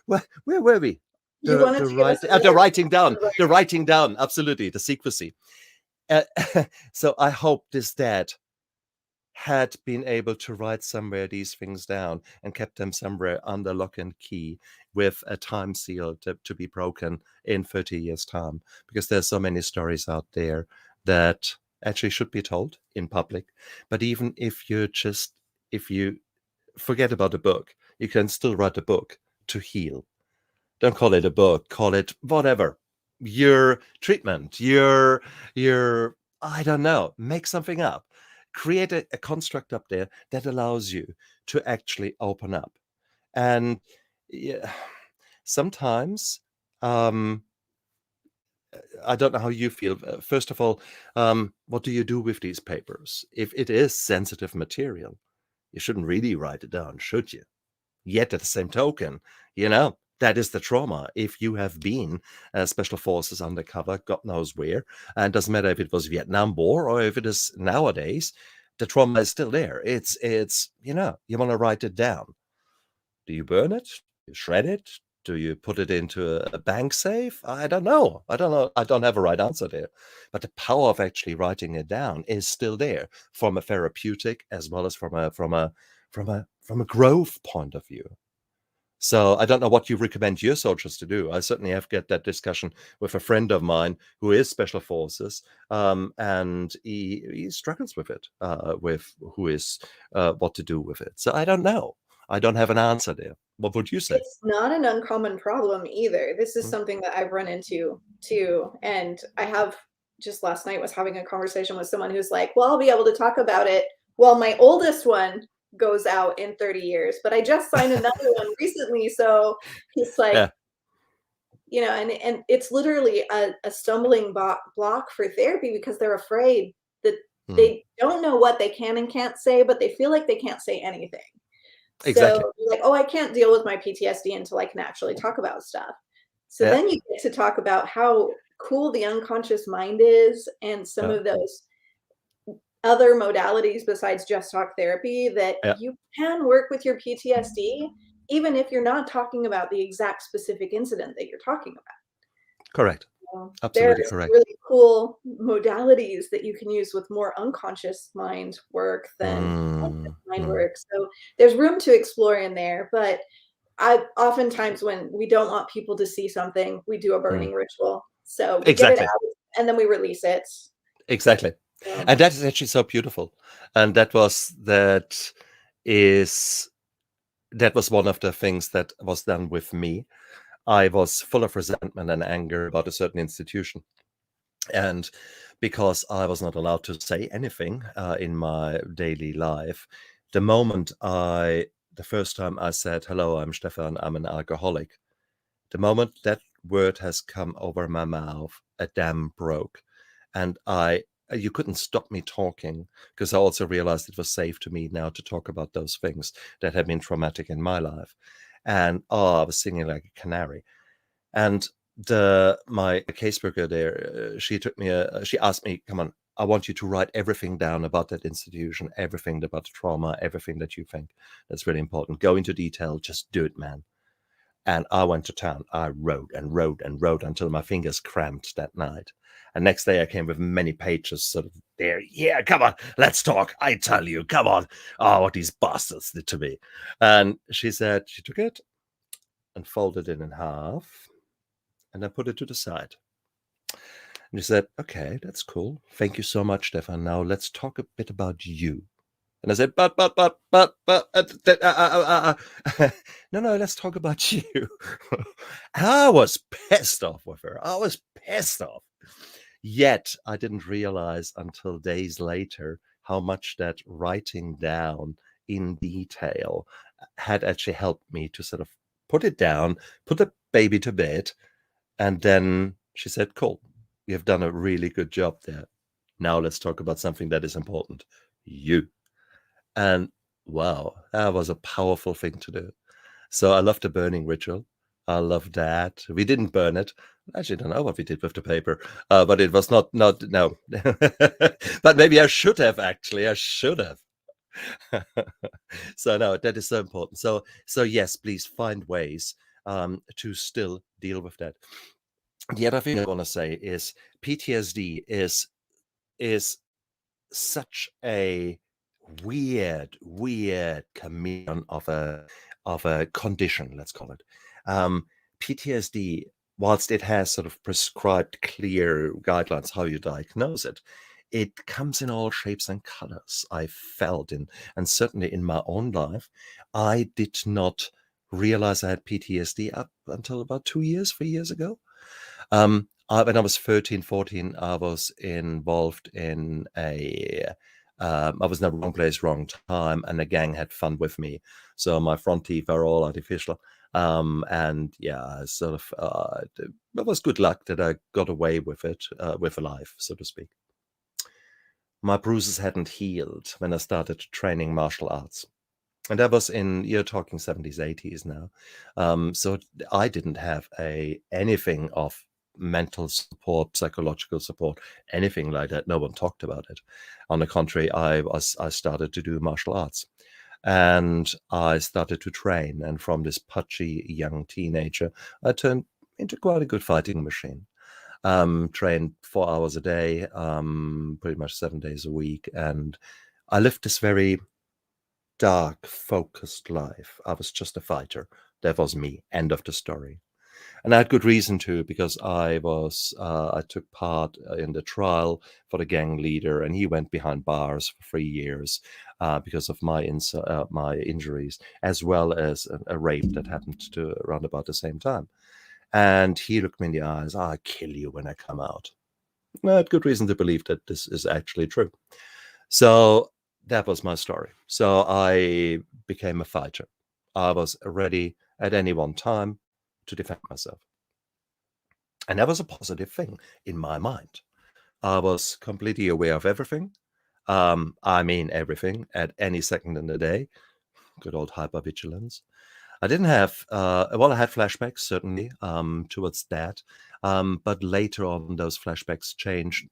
where were we? You wanted to give us The writing down. Absolutely, the secrecy. Uh, so I hope this dad had been able to write somewhere these things down and kept them somewhere under lock and key with a time seal to be broken in 30 years' time. Because there's so many stories out there that actually should be told in public. But even if you forget about the book, you can still write a book to heal. Don't call it a book, call it whatever. Your treatment, your I don't know, make something up. Create a construct up there that allows you to actually open up. And yeah, sometimes I don't know how you feel. First of all, what do you do with these papers? If it is sensitive material, you shouldn't really write it down, should you? Yet at the same token, that is the trauma. If you have been special forces undercover, God knows where, and it doesn't matter if it was Vietnam War or if it is nowadays, the trauma is still there. It's you want to write it down. Do you burn it? Do you shred it? Do you put it into a bank safe? I don't know. I don't know. I don't have a right answer there. But the power of actually writing it down is still there from a therapeutic as well as from a growth point of view. So I don't know what you recommend your soldiers to do. I certainly have get that discussion with a friend of mine who is special forces, and he struggles with it, with who is what to do with it. So I don't know. I don't have an answer there. What would you say? It's not an uncommon problem either. This is Mm, something that I've run into too, and I have just last night was having a conversation with someone who's like, "Well, I'll be able to talk about it." Well, my oldest one goes out in 30 years, but I just signed another one recently, so it's like, yeah. and it's literally a stumbling block for therapy because they're afraid that Mm, they don't know what they can and can't say, but they feel like they can't say anything. exactly. So you're like, "Oh, I can't deal with my PTSD until I can actually talk about stuff." So Yeah. then you get to talk about how cool the unconscious mind is and some Yeah. of those other modalities besides just talk therapy that Yeah. you can work with your PTSD even if you're not talking about the exact specific incident that you're talking about. Correct. There Absolutely are some correct. really cool modalities that you can use with more unconscious mind work than conscious Mm, mind mm, work. So there's room to explore in there, but I oftentimes when we don't want people to see something, we do a mm. burning ritual. So we get it Exactly. out and then we release it. Exactly. So And that is actually so beautiful. And is that was one of the things that was done with me. I was full of resentment and anger about a certain institution. And because I was not allowed to say anything in my daily life, the first time I said, "Hello, I'm Stefan, I'm an alcoholic," the moment that word has come over my mouth, a dam broke. And you couldn't stop me talking because I also realized it was safe to me now to talk about those things that had been traumatic in my life. And I was singing like a canary. And my caseworker there, she asked me, "Come on, I want you to write everything down about that institution, everything about the trauma, everything that you think that's really important. Go into detail, just do it, man." And I went to town. I wrote and wrote and wrote until my fingers cramped that night. And next day I came with many pages sort of there. "Yeah, come on, let's talk. I tell you, come on. Oh, what these bastards did to me." And she said she took it and folded it in half and I put it to the side. And she said, "Okay, that's cool. Thank you so much, Stefan. Now let's talk a bit about you." And I said, no, no, let's talk about you." I was pissed off with her. I was pissed off. Yet I didn't realize until days later how much that writing down in detail had actually helped me to sort of put it down, put the baby to bed. And then she said, "Cool, you have done a really good job there. Now let's talk about something that is important, you." And wow, that was a powerful thing to do. So I love the burning ritual. I love that. We didn't burn it. I actually don't know what we did with the paper, but it was not no. But maybe I should have actually. I should have. So no, that is so important. So yes, please find ways to still deal with that. The other thing I want to say is PTSD is such a weird chameleon of a condition, let's call it. PTSD, whilst it has sort of prescribed clear guidelines how you diagnose it, it comes in all shapes and colors. I felt and certainly in my own life, I did not realize I had PTSD up until about 2 years, 3 years ago. When I was 13, 14, I was involved in I was in the wrong place, wrong time, and the gang had fun with me. So my front teeth are all artificial. And yeah, it was good luck that I got away with it, with a life, so to speak. My bruises hadn't healed when I started training martial arts. And that was you're talking 70s, 80s now. So I didn't have anything of mental support, psychological support, anything like that. No one talked about it. On the contrary, I started to do martial arts. And I started to train. And from this pudgy young teenager, I turned into quite a good fighting machine. Trained 4 hours a day, pretty much 7 days a week. And I lived this very dark, focused life. I was just a fighter. That was me. End of the story. And I had good reason to, because I took part in the trial for the gang leader, and he went behind bars for 3 years because of my injuries, as well as a rape that happened to around about the same time. And he looked me in the eyes, I'll kill you when I come out. I had good reason to believe that this is actually true. So that was my story. So I became a fighter. I was ready at any one time to defend myself. And that was a positive thing in my mind. I was completely aware of everything. I mean, everything at any second in the day. Good old hypervigilance. I didn't have, well, I had flashbacks, certainly, towards that. But later on, those flashbacks changed.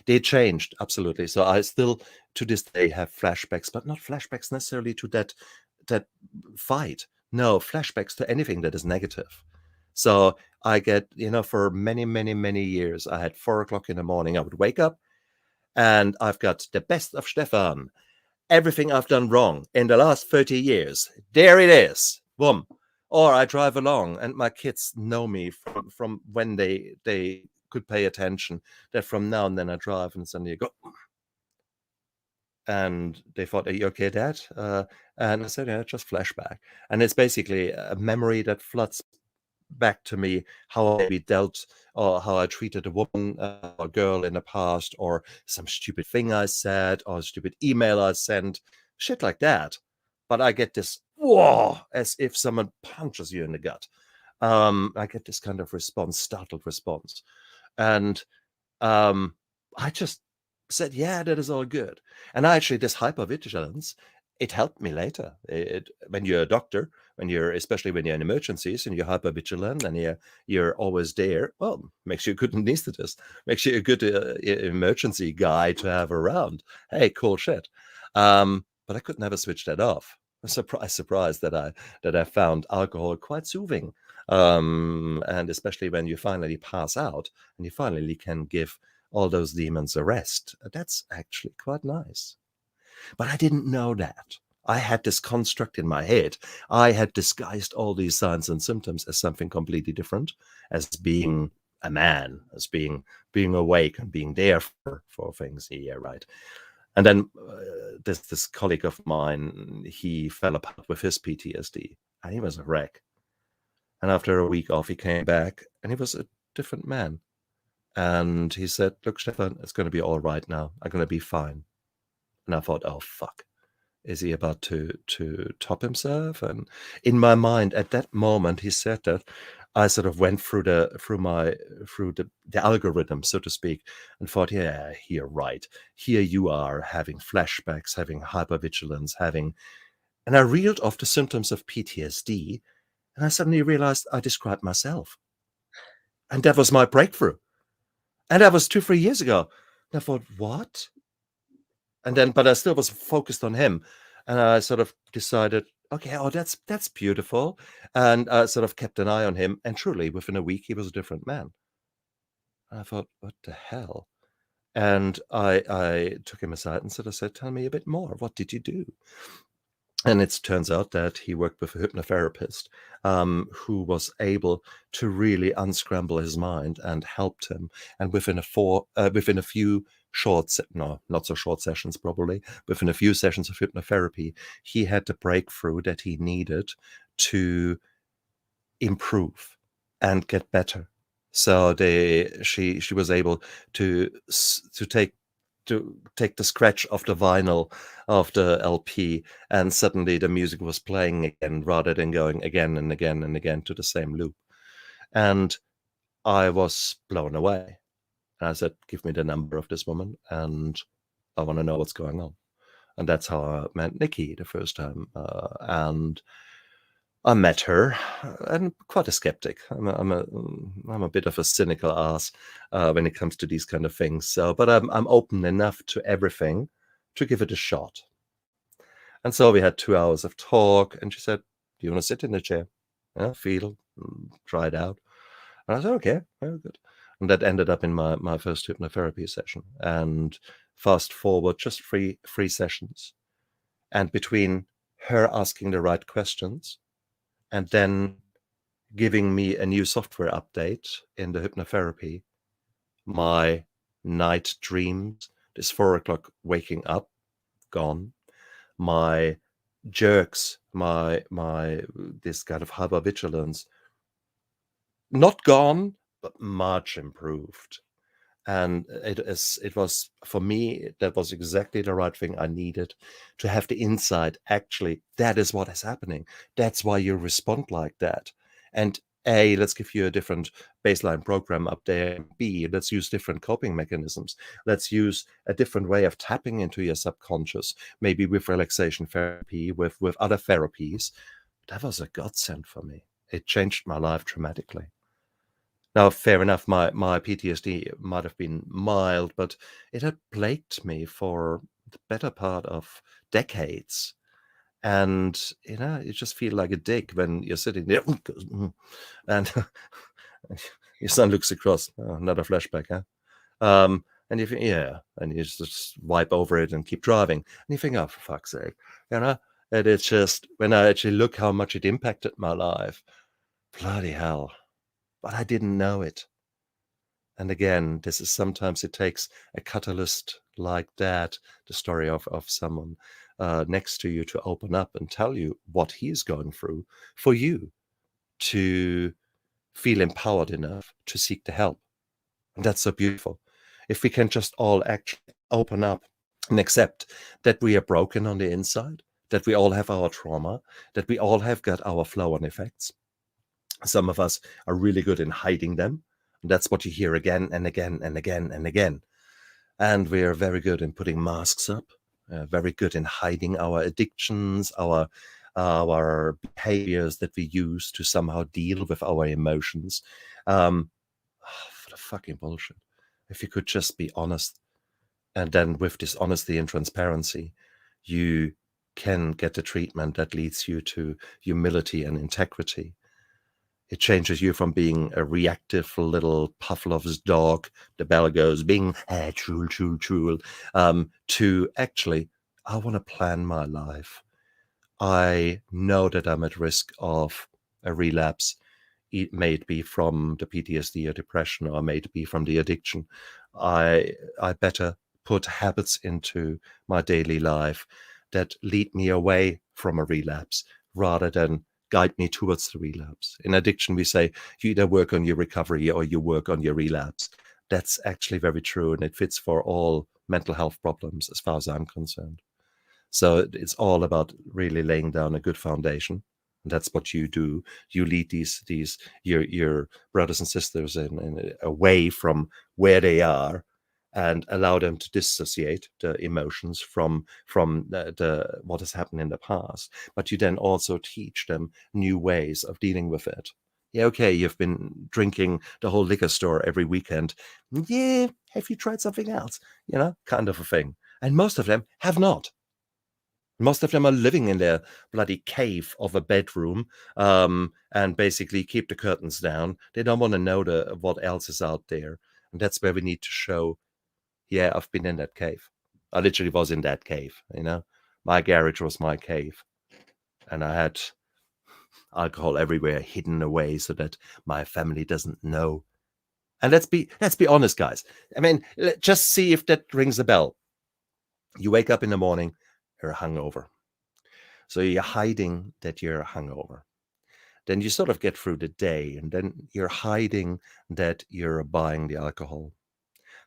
They changed, absolutely. So I still, to this day, have flashbacks, but not flashbacks necessarily to that fight. No, flashbacks to anything that is negative. So I get, for many, many, many years, I had 4 o'clock in the morning. I would wake up and I've got the best of Stefan. Everything I've done wrong in the last 30 years. There it is. Boom. Or I drive along and my kids know me from when they could pay attention, that from now and then I drive and suddenly I go, and they thought, are you okay, Dad? And I said, yeah, just flashback. And it's basically a memory that floods back to me, how I dealt or how I treated a woman or girl in the past, or some stupid thing I said, or a stupid email I sent, shit like that. But I get this, whoa, as if someone punches you in the gut. I get this kind of response, startled response. And I just said, yeah, that is all good. And actually, this hypervigilance, it helped me later. When you're a doctor, especially when you're in emergencies and you're hypervigilant and you're always there, well, makes you a good anesthetist, makes you a good emergency guy to have around. Hey, cool shit. But I could never switch that off. Surprised that I found alcohol quite soothing. And especially when you finally pass out and you finally can give all those demons a rest. That's actually quite nice. But I didn't know that. I had this construct in my head. I had disguised all these signs and symptoms as something completely different, as being a man, as being awake and being there for things. Yeah, right. And then this colleague of mine, he fell apart with his PTSD, and he was a wreck. And after a week off, he came back, and he was a different man. And he said, look, Stefan, it's going to be all right now. I'm going to be fine. And I thought, oh, fuck. Is he about to top himself? And in my mind, at that moment, he said that, I sort of went through the algorithm, so to speak, and thought, yeah, you're right. Here you are having flashbacks, having hypervigilance, and I reeled off the symptoms of PTSD, and I suddenly realized I described myself. And that was my breakthrough. And that was 2-3 years ago. And I thought, what? And then, but I still was focused on him. And I sort of decided, okay, oh, that's beautiful. And I sort of kept an eye on him. And truly, within a week, he was a different man. And I thought, what the hell? And I took him aside and sort of said, tell me a bit more. What did you do? And it turns out that he worked with a hypnotherapist who was able to really unscramble his mind and helped him. And within a few not so short sessions probably, within a few sessions of hypnotherapy, he had the breakthrough that he needed to improve and get better. So she was able to take the scratch of the vinyl of the LP, and suddenly the music was playing again rather than going again and again and again to the same loop. And I was blown away. And I said, give me the number of this woman and I want to know what's going on. And that's how I met Nikki the first time. And I met her, and quite a skeptic. I'm a bit of a cynical ass when it comes to these kind of things. So, but I'm open enough to everything to give it a shot. And so we had 2 hours of talk, and she said, "Do you want to sit in the chair? Yeah, feel, try it out." And I said, "Okay, very good." And that ended up in my first hypnotherapy session. And fast forward, just three sessions. And between her asking the right questions and then giving me a new software update in the hypnotherapy, my night dreams, this 4 o'clock waking up, gone. My jerks, my this kind of hypervigilance, not gone, but much improved. And it was, for me, that was exactly the right thing I needed, to have the insight. Actually, that is what is happening. That's why you respond like that. And A, let's give you a different baseline program up there. And B, let's use different coping mechanisms. Let's use a different way of tapping into your subconscious, maybe with relaxation therapy, with other therapies. That was a godsend for me. It changed my life dramatically. Now, fair enough, my PTSD might have been mild, but it had plagued me for the better part of decades. And, you just feel like a dick when you're sitting there and your son looks across, "Oh, another flashback, huh?" And you think, yeah, and you just wipe over it and keep driving. And you think, oh, for fuck's sake, you know? And it's just, when I actually look how much it impacted my life, bloody hell. But I didn't know it. And again, this is, sometimes it takes a catalyst like that, the story of someone next to you, to open up and tell you what he is going through, for you to feel empowered enough to seek the help. And that's so beautiful. If we can just all actually open up and accept that we are broken on the inside, that we all have our trauma, that we all have got our flow-on effects. Some of us are really good in hiding them. And that's what you hear again and again and again and again. And we are very good in putting masks up, very good in hiding our addictions, our behaviors that we use to somehow deal with our emotions. For the fucking bullshit. If you could just be honest, and then with this honesty and transparency, you can get the treatment that leads you to humility and integrity. It changes you from being a reactive little Pavlov's dog. The bell goes, bing, chul, chul, chul, to actually, I want to plan my life. I know that I'm at risk of a relapse. It may be from the PTSD or depression, or may it be from the addiction. I better put habits into my daily life that lead me away from a relapse, rather than guide me towards the relapse. In addiction, we say you either work on your recovery or you work on your relapse. That's actually very true, and it fits for all mental health problems as far as I'm concerned. So it's all about really laying down a good foundation. And that's what you do. You lead your brothers and sisters in away from where they are, and allow them to dissociate the emotions from the what has happened in the past. But you then also teach them new ways of dealing with it. Yeah, okay, you've been drinking the whole liquor store every weekend. Yeah, have you tried something else? Kind of a thing. And most of them have not. Most of them are living in their bloody cave of a bedroom, and basically keep the curtains down. They don't want to know what else is out there. And that's where we need to show, yeah, I've been in that cave. I literally was in that cave. My garage was my cave. And I had alcohol everywhere, hidden away so that my family doesn't know. And let's be honest, guys. I mean, just see if that rings a bell. You wake up in the morning, you're hungover. So you're hiding that you're hungover. Then you sort of get through the day, and then you're hiding that you're buying the alcohol.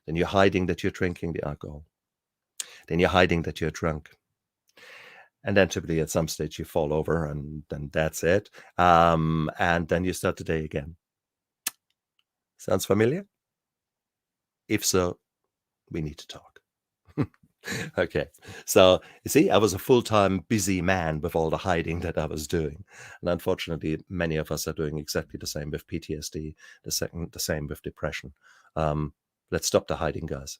Then you're hiding that you're drinking the alcohol. Then you're hiding that you're drunk. And then typically at some stage you fall over, and then that's it. And then you start the day again. Sounds familiar? If so, we need to talk. Okay. So you see, I was a full-time busy man with all the hiding that I was doing. And unfortunately, many of us are doing exactly the same with PTSD, the same with depression. Let's stop the hiding, guys.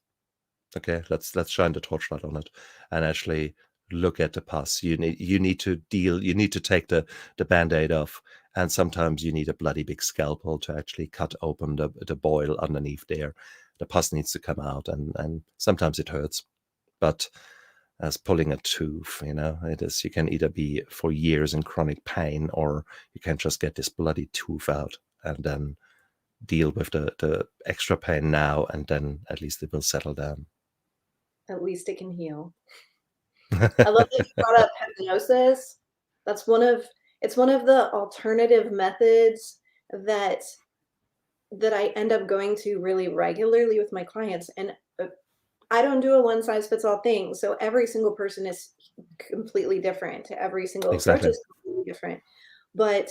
Okay, let's shine the torchlight on it and actually look at the pus. You need to deal. You need to take the band-aid off, and sometimes you need a bloody big scalpel to actually cut open the boil underneath there. The pus needs to come out, and sometimes it hurts, but as pulling a tooth, it is. You can either be for years in chronic pain, or you can just get this bloody tooth out and then deal with the extra pain now, and then at least it will settle down. At least it can heal. I love that you brought up hypnosis. It's one of the alternative methods that I end up going to really regularly with my clients. And I don't do a one size fits all thing. So every single person is completely different. Every single approach Exactly. is completely different. But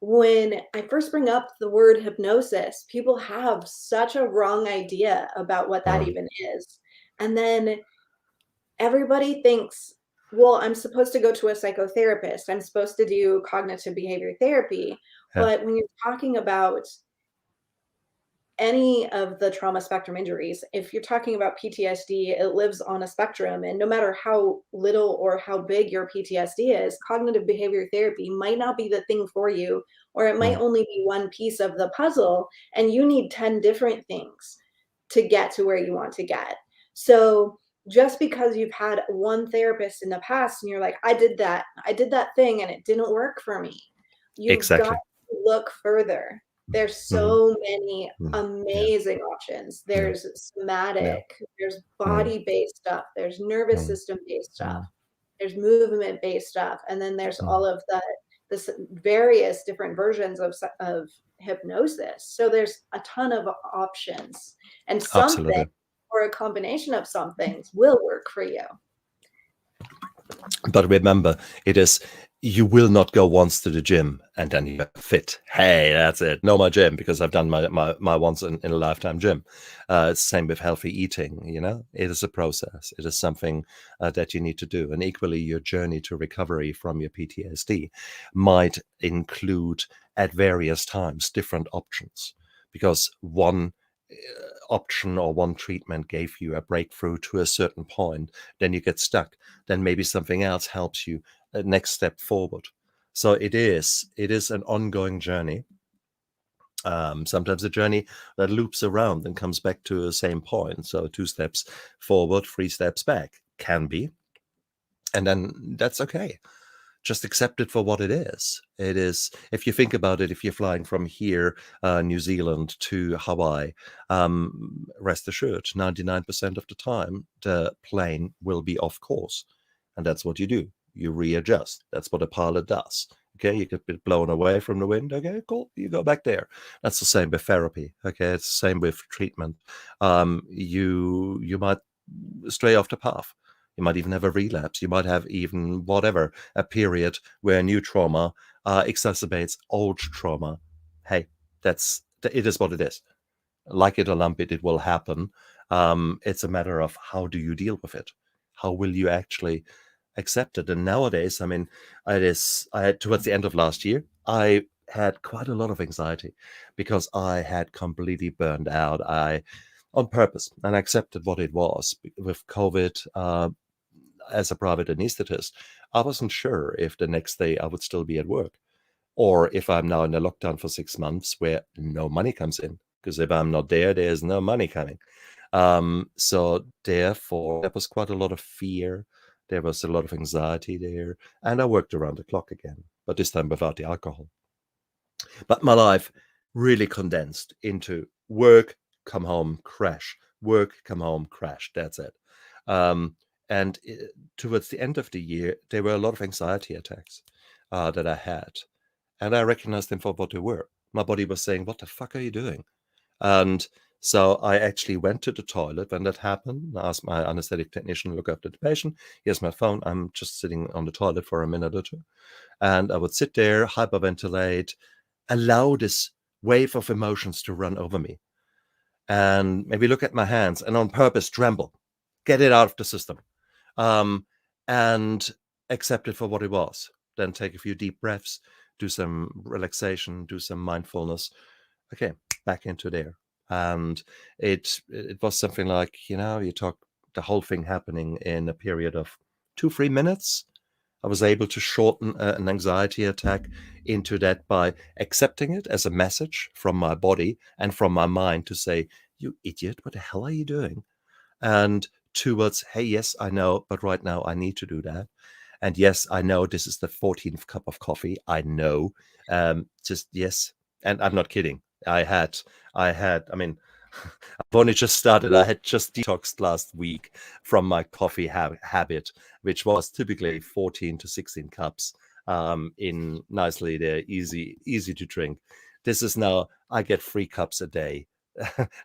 when I first bring up the word hypnosis, people have such a wrong idea about what that Mm, even is. And then everybody thinks, well, I'm supposed to go to a psychotherapist. I'm supposed to do cognitive behavior therapy. yeah. But when you're talking about any of the trauma spectrum injuries, if you're talking about PTSD, it lives on a spectrum. And no matter how little or how big your PTSD is, cognitive behavior therapy might not be the thing for you, or it might Mm, only be one piece of the puzzle. And you need 10 different things to get to where you want to get. So just because you've had one therapist in the past and you're like, I did that thing and it didn't work for me, you've got exactly. to look further. There's Mm, so many mm, yeah. amazing options. Yeah. There's Yeah. somatic, there's Mm, body-based stuff, there's nervous mm, system-based stuff, mm, there's movement-based stuff, and then there's all mm. of this various different versions of hypnosis. So there's a ton of options, and something Absolutely. or a combination of some things will work for you. But remember, it is, you will not go once to the gym and then you're fit. Hey, that's it. No more gym, because I've done my once in a lifetime gym. It's the same with healthy eating. It is a process. It is something that you need to do. And equally, your journey to recovery from your PTSD might include at various times different options, because one option or one treatment gave you a breakthrough to a certain point, then you get stuck. Then maybe something else helps you a next step forward. So it is an ongoing journey. Sometimes a journey that loops around and comes back to the same point. So 2 steps forward, 3 steps back can be, and then that's okay. Just accept it for what it is. It is, if you think about it, if you're flying from here, New Zealand to Hawaii, rest assured, 99% of the time, the plane will be off course. And that's what you do. You readjust. That's what a pilot does. Okay, you get a bit blown away from the wind. Okay, cool. You go back there. That's the same with therapy. Okay, it's the same with treatment. You might stray off the path. You might even have a relapse. You might have even whatever, a period where new trauma exacerbates old trauma. Hey, it is what it is. Like it or lump it, it will happen. It's a matter of how do you deal with it? How will you actually accept it? And nowadays, I mean, I had, towards the end of last year, I had quite a lot of anxiety because I had completely burned out. On purpose, and accepted what it was with COVID. As a private anesthetist, I wasn't sure if the next day I would still be at work, or if I'm now in a lockdown for 6 months where no money comes in. Because if I'm not there, there's no money coming. So therefore, there was quite a lot of fear. There was a lot of anxiety there, and I worked around the clock again, but this time without the alcohol. But my life really condensed into work, come home, crash, work, come home, crash. That's it. Um, and towards the end of the year, there were a lot of anxiety attacks that I had. And I recognized them for what they were. My body was saying, what the fuck are you doing? And so I actually went to the toilet when that happened. I asked my anesthetic technician to look after the patient. Here's my phone. I'm just sitting on the toilet for a minute or two. And I would sit there, hyperventilate, allow this wave of emotions to run over me, and maybe look at my hands and on purpose tremble, get it out of the system, um, and accept it for what it was. Then take a few deep breaths, do some relaxation, do some mindfulness. Okay, back into there. And it was something like, you talk the whole thing happening in a period of 2-3 minutes. I was able to shorten an anxiety attack into that by accepting it as a message from my body and from my mind to say, you idiot, what the hell are you doing? And towards, hey, yes, I know, but right now I need to do that. And yes, I know this is the 14th cup of coffee. I know. Just yes. And I'm not kidding. I mean, I've only just started. I had just detoxed last week from my coffee habit, which was typically 14 to 16 cups in nicely there, easy to drink. This is now, I get 3 cups a day.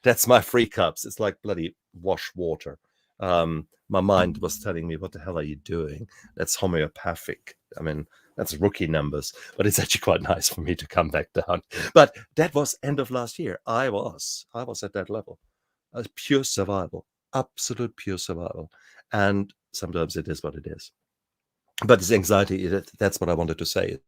That's my 3 cups. It's like bloody wash water. My mind was telling me, what the hell are you doing? That's homeopathic. I mean, that's rookie numbers, but it's actually quite nice for me to come back down. But that was end of last year. I was at that level. Pure survival, absolute pure survival. And sometimes it is what it is. But this anxiety, that's what I wanted to say.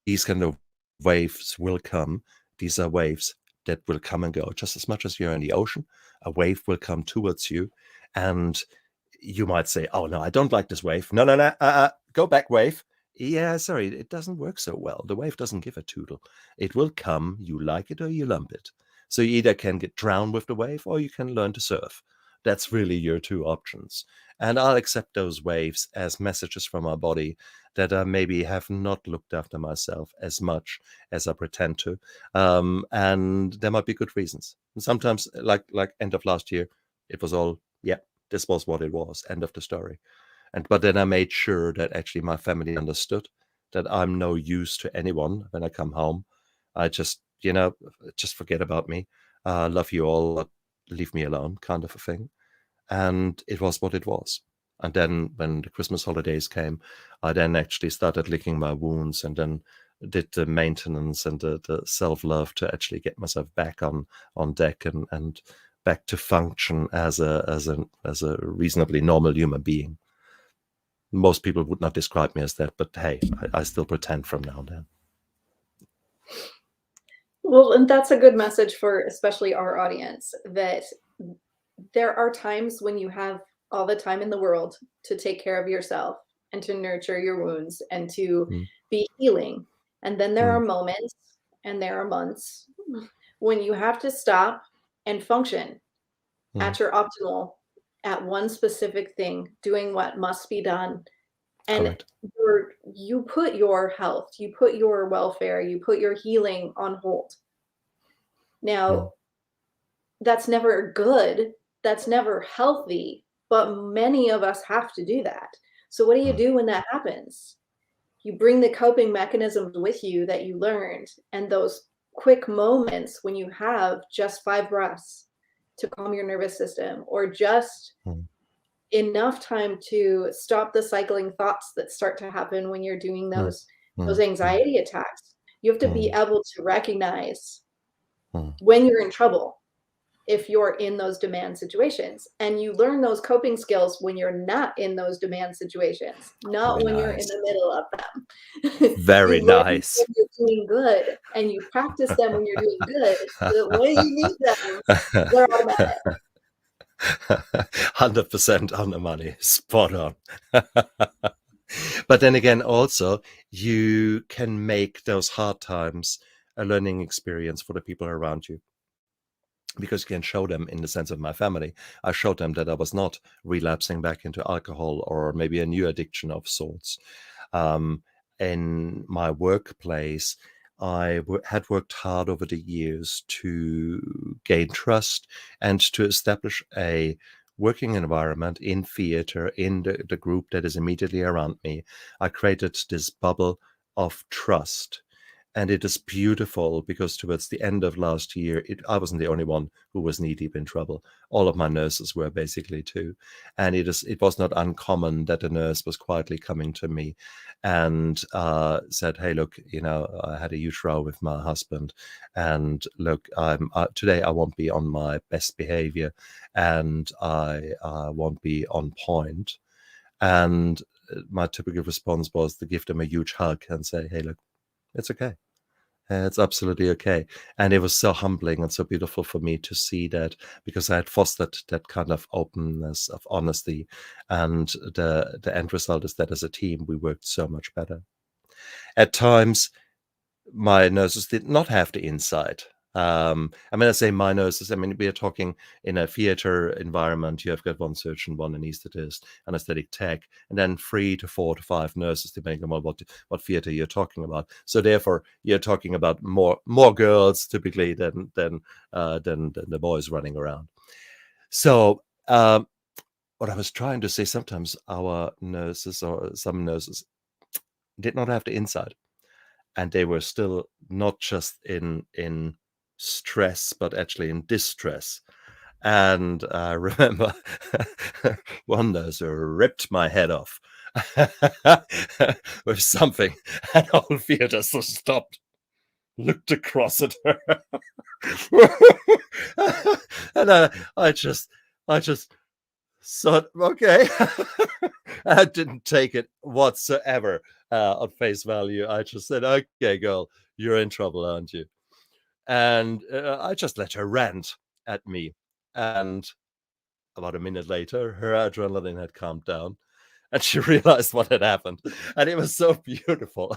These kind of waves will come. These are waves that will come and go. Just as much as you're in the ocean, a wave will come towards you. And you might say, oh, no, I don't like this wave. No, go back, wave. Yeah, sorry, it doesn't work so well. The wave doesn't give a tootle. It will come, you like it or you lump it. So you either can get drowned with the wave or you can learn to surf. That's really your 2 options. And I'll accept those waves as messages from my body that I maybe have not looked after myself as much as I pretend to. And there might be good reasons. And sometimes, like end of last year, it was all, yeah, this was what it was, end of the story. But then I made sure that actually my family understood that I'm no use to anyone when I come home. I just, just forget about me. Love you all, but leave me alone, kind of a thing. And it was what it was. And then when the Christmas holidays came, I then actually started licking my wounds and then did the maintenance and the self-love to actually get myself back on deck and back to function as a reasonably normal human being. Most people would not describe me as that, but hey, I still pretend from now and then. Well, and that's a good message for especially our audience, that there are times when you have all the time in the world to take care of yourself and to nurture your wounds and to be healing. And then there are moments and there are months when you have to stop and function at your optimal at one specific thing, doing what must be done. And Correct. you put your health, you put your welfare, you put your healing on hold. Now, that's never good. That's never healthy, but many of us have to do that. So what do you do when that happens? You bring the coping mechanisms with you that you learned, and those quick moments when you have just 5 breaths to calm your nervous system, or just enough time to stop the cycling thoughts that start to happen when you're doing those anxiety attacks. You have to be able to recognize when you're in trouble if you're in those demand situations. And you learn those coping skills when you're not in those demand situations, not Very when you're in nice. the middle of them. Very You learn nice. when you're doing good, and you practice them when you're doing good, so that when you need them, they're automatic. 100% on the money. Spot on. But then again, also, you can make those hard times a learning experience for the people around you. Because you can show them, in the sense of my family, I showed them that I was not relapsing back into alcohol or maybe a new addiction of sorts. In my workplace, I had worked hard over the years to gain trust and to establish a working environment in theater, in the group that is immediately around me. I created this bubble of trust. And it is beautiful because towards the end of last year, I wasn't the only one who was knee-deep in trouble. All of my nurses were basically too. And it was not uncommon that a nurse was quietly coming to me and said, hey, look, I had a huge row with my husband. And look, today I won't be on my best behavior and I won't be on point. And my typical response was to give them a huge hug and say, hey, look, it's okay. It's absolutely okay. And it was so humbling and so beautiful for me to see that, because I had fostered that kind of openness, of honesty. And the end result is that as a team, we worked so much better. At times, my nurses did not have the insight. I mean, I say my nurses, I mean, we are talking in a theater environment. You have got one surgeon, one anesthetist, anesthetic tech, and then 3 to 4 to 5 nurses, depending on what theater you're talking about. So therefore, you're talking about more girls typically than the boys running around. So what I was trying to say, sometimes our nurses, or some nurses, did not have the insight. And they were still not just in stress, but actually in distress. And I remember one nurse ripped my head off with something, and all theater so stopped, looked across at her, and I just thought, okay. I didn't take it whatsoever on face value. I just said, okay, girl, you're in trouble, aren't you? And I just let her rant at me. And about a minute later, her adrenaline had calmed down, and she realized what had happened. And it was so beautiful.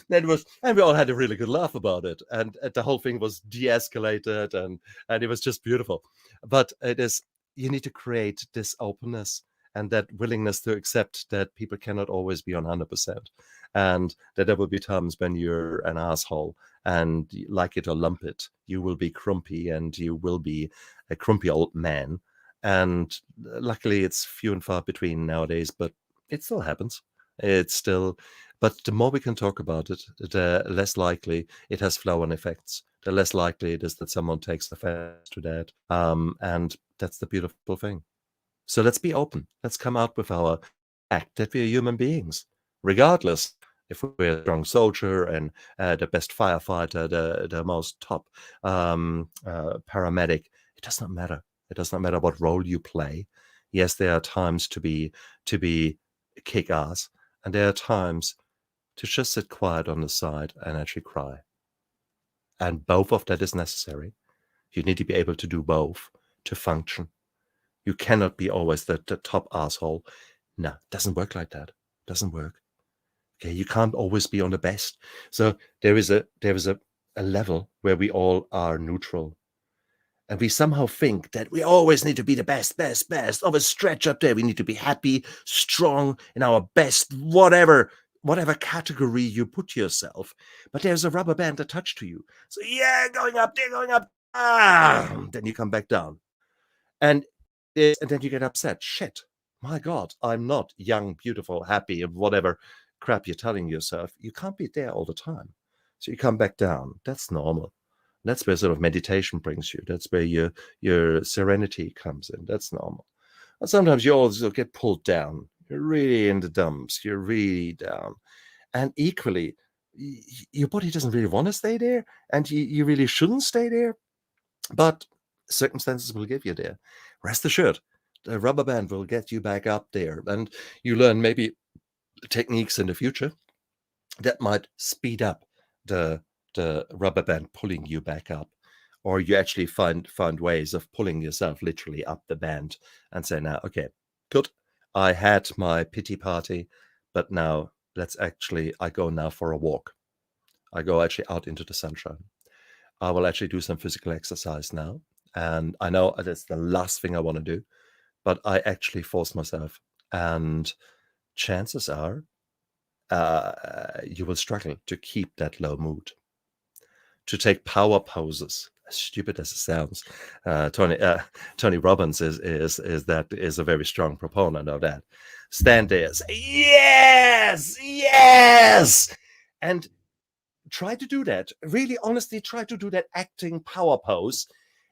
And we all had a really good laugh about it. And the whole thing was de-escalated, and it was just beautiful. But you need to create this openness and that willingness to accept that people cannot always be on 100%. And that there will be times when you're an asshole, and like it or lump it, you will be grumpy, and you will be a grumpy old man. And luckily, it's few and far between nowadays, but it still happens. It's still, but the more we can talk about it, the less likely it has flow-on effects. The less likely it is that someone takes offense to that. And that's the beautiful thing. So let's be open. Let's come out with our act that we are human beings, regardless if we're a strong soldier and the best firefighter, the most top paramedic. It does not matter. It does not matter what role you play. Yes, there are times to be kick ass, and there are times to just sit quiet on the side and actually cry. And both of that is necessary. You need to be able to do both to function. You cannot be always the top asshole. No, it doesn't work like that. It doesn't work. Okay, you can't always be on the best. So there is a level where we all are neutral. And we somehow think that we always need to be the best, always stretch up there. We need to be happy, strong, in our best, whatever category you put yourself. But there's a rubber band attached to you. So yeah, going up there, going up. Then you come back down. And then you get upset. Shit, my God, I'm not young, beautiful, happy, and whatever crap you're telling yourself. You can't be there all the time. So you come back down. That's normal. That's where sort of meditation brings you. That's where your serenity comes in. That's normal. And sometimes you also get pulled down. You're really in the dumps. You're really down. And equally, your body doesn't really want to stay there, and you really shouldn't stay there. But circumstances will give you there. Rest assured, the rubber band will get you back up there, and you learn maybe techniques in the future that might speed up the rubber band pulling you back up, or you actually find ways of pulling yourself literally up the band and say, now, okay, good, I had my pity party, but now I go now for a walk. I go actually out into the sunshine. I will actually do some physical exercise now. And I know that's the last thing I want to do, but I actually force myself. And chances are you will struggle to keep that low mood. To take power poses, as stupid as it sounds, Tony Robbins is a very strong proponent of that. Stand there, say yes, yes, and try to do that. Really, honestly, try to do that acting power pose.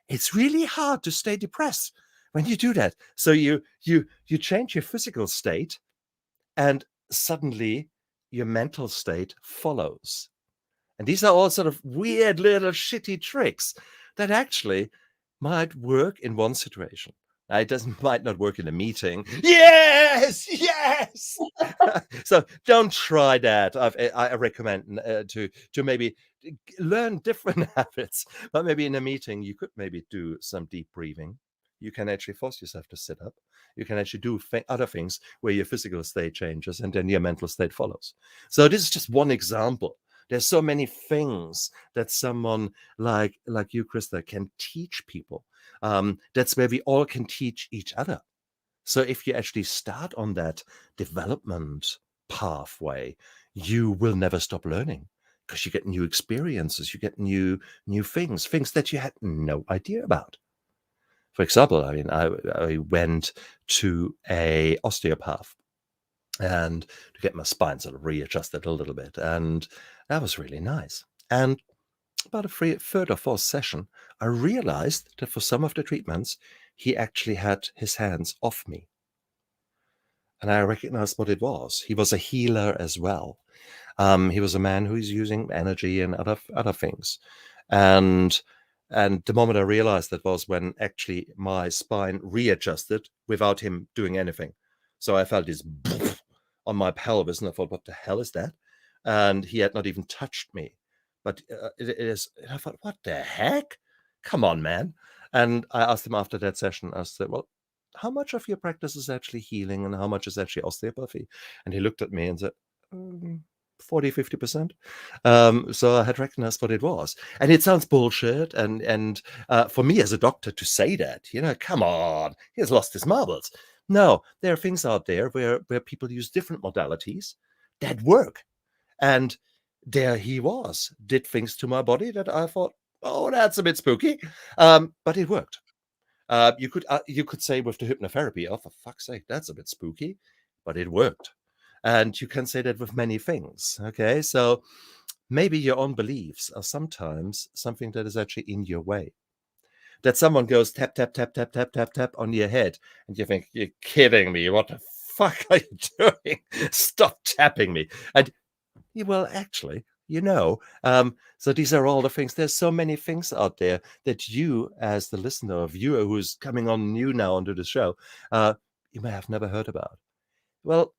It's really hard to stay depressed when you do that. So you change your physical state, and suddenly your mental state follows. And these are all sort of weird little shitty tricks that actually might work in one situation, It doesn't might not work in a meeting. Yes, yes. So don't try that. I recommend to maybe learn different habits, but maybe in a meeting you could maybe do some deep breathing. You can actually force yourself to sit up. You can actually do other things where your physical state changes and then your mental state follows. So this is just one example. There's so many things that someone like you, Krista, can teach people. That's where we all can teach each other. So if you actually start on that development pathway, you will never stop learning because you get new experiences, you get new things that you had no idea about. For example, I mean, I went to a osteopath and to get my spine sort of readjusted a little bit, and that was really nice. And about a third or fourth session, I realized that for some of the treatments, he actually had his hands off me. And I recognized what it was. He was a healer as well. He was a man who's using energy and other things. And the moment I realized that was when actually my spine readjusted without him doing anything. So I felt this on my pelvis, and I thought, what the hell is that? And he had not even touched me. But it is, and I thought, what the heck? Come on, man. And I asked him after that session, I said, well, how much of your practice is actually healing and how much is actually osteopathy? And he looked at me and said, 40, 50%. So I had recognized what it was. And it sounds bullshit. And for me as a doctor to say that, come on, he has lost his marbles. No, there are things out there where people use different modalities that work. And there he was, did things to my body that I thought, oh, that's a bit spooky. But it worked. You could say with the hypnotherapy, oh, for fuck's sake, that's a bit spooky, but it worked. And you can say that with many things. Okay, so maybe your own beliefs are sometimes something that is actually in your way. That someone goes tap, tap, tap, tap, tap, tap, tap on your head, and you think, you're kidding me. What the fuck are you doing? Stop tapping me. And well, actually, so these are all the things. There's so many things out there that you, as the listener or viewer who's coming on new now onto the show, you may have never heard about. Well,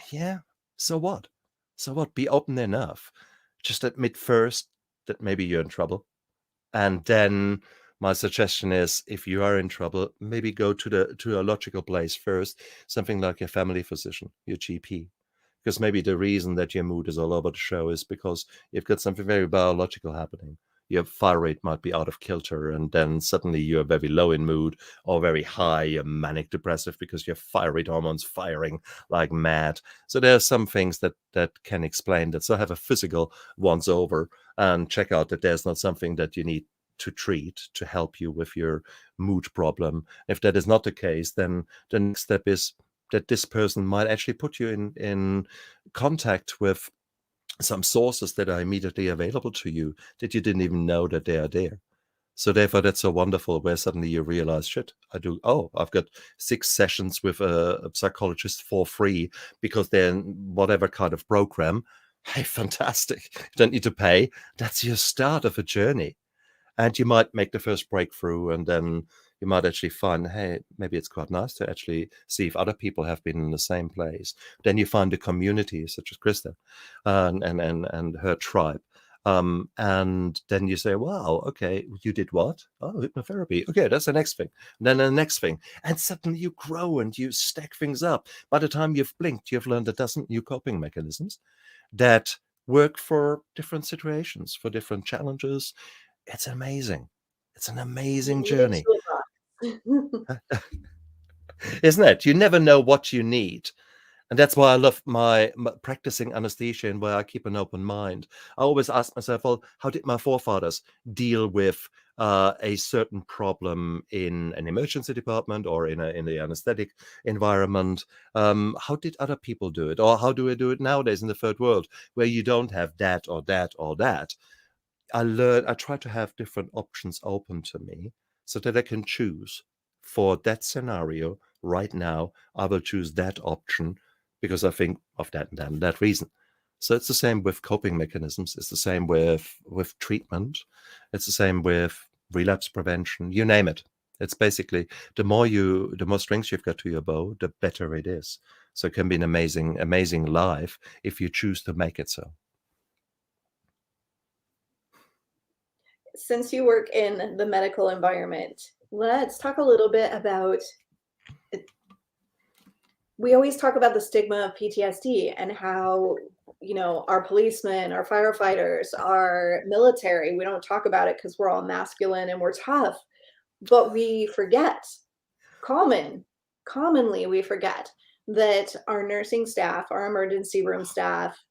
yeah, so what? So what? Be open enough. Just admit first that maybe you're in trouble. And then my suggestion is, if you are in trouble, maybe go to a logical place first, something like your family physician, your GP. Because maybe the reason that your mood is all over the show is because you've got something very biological happening. Your thyroid might be out of kilter, and then suddenly you're very low in mood or very high, you're manic depressive because your thyroid hormone's firing like mad. So there are some things that can explain that. So have a physical once over and check out that there's not something that you need to treat to help you with your mood problem. If that is not the case, then the next step is that this person might actually put you in contact with some sources that are immediately available to you that you didn't even know that they are there. So therefore, that's so wonderful where suddenly you realize, shit, I've got 6 sessions with a psychologist for free because they're in whatever kind of program. Hey, fantastic. You don't need to pay. That's your start of a journey. And you might make the first breakthrough, and then you might actually find, hey, maybe it's quite nice to actually see if other people have been in the same place. Then you find a community such as Krista and her tribe. And then you say, wow, okay, you did what? Oh, hypnotherapy. Okay, that's the next thing. And then the next thing. And suddenly you grow and you stack things up. By the time you've blinked, you've learned a dozen new coping mechanisms that work for different situations, for different challenges. It's amazing. It's an amazing journey. Isn't it? You never know what you need. And that's why I love my practicing anesthesia and why I keep an open mind. I always ask myself, well, how did my forefathers deal with a certain problem in an emergency department or in the anesthetic environment? How did other people do it? Or how do we do it nowadays in the third world where you don't have that or that or that? I try to have different options open to me so that I can choose for that scenario right now. I will choose that option because I think of that and that reason. So it's the same with coping mechanisms. It's the same with treatment. It's the same with relapse prevention. You name it. It's basically the more strings you've got to your bow, the better it is. So it can be an amazing, amazing life if you choose to make it so. Since you work in the medical environment, let's talk a little bit about we always talk about the stigma of PTSD and how, our policemen, our firefighters, our military, we don't talk about it because we're all masculine and we're tough, but we forget, commonly we forget that our nursing staff, our emergency room staff,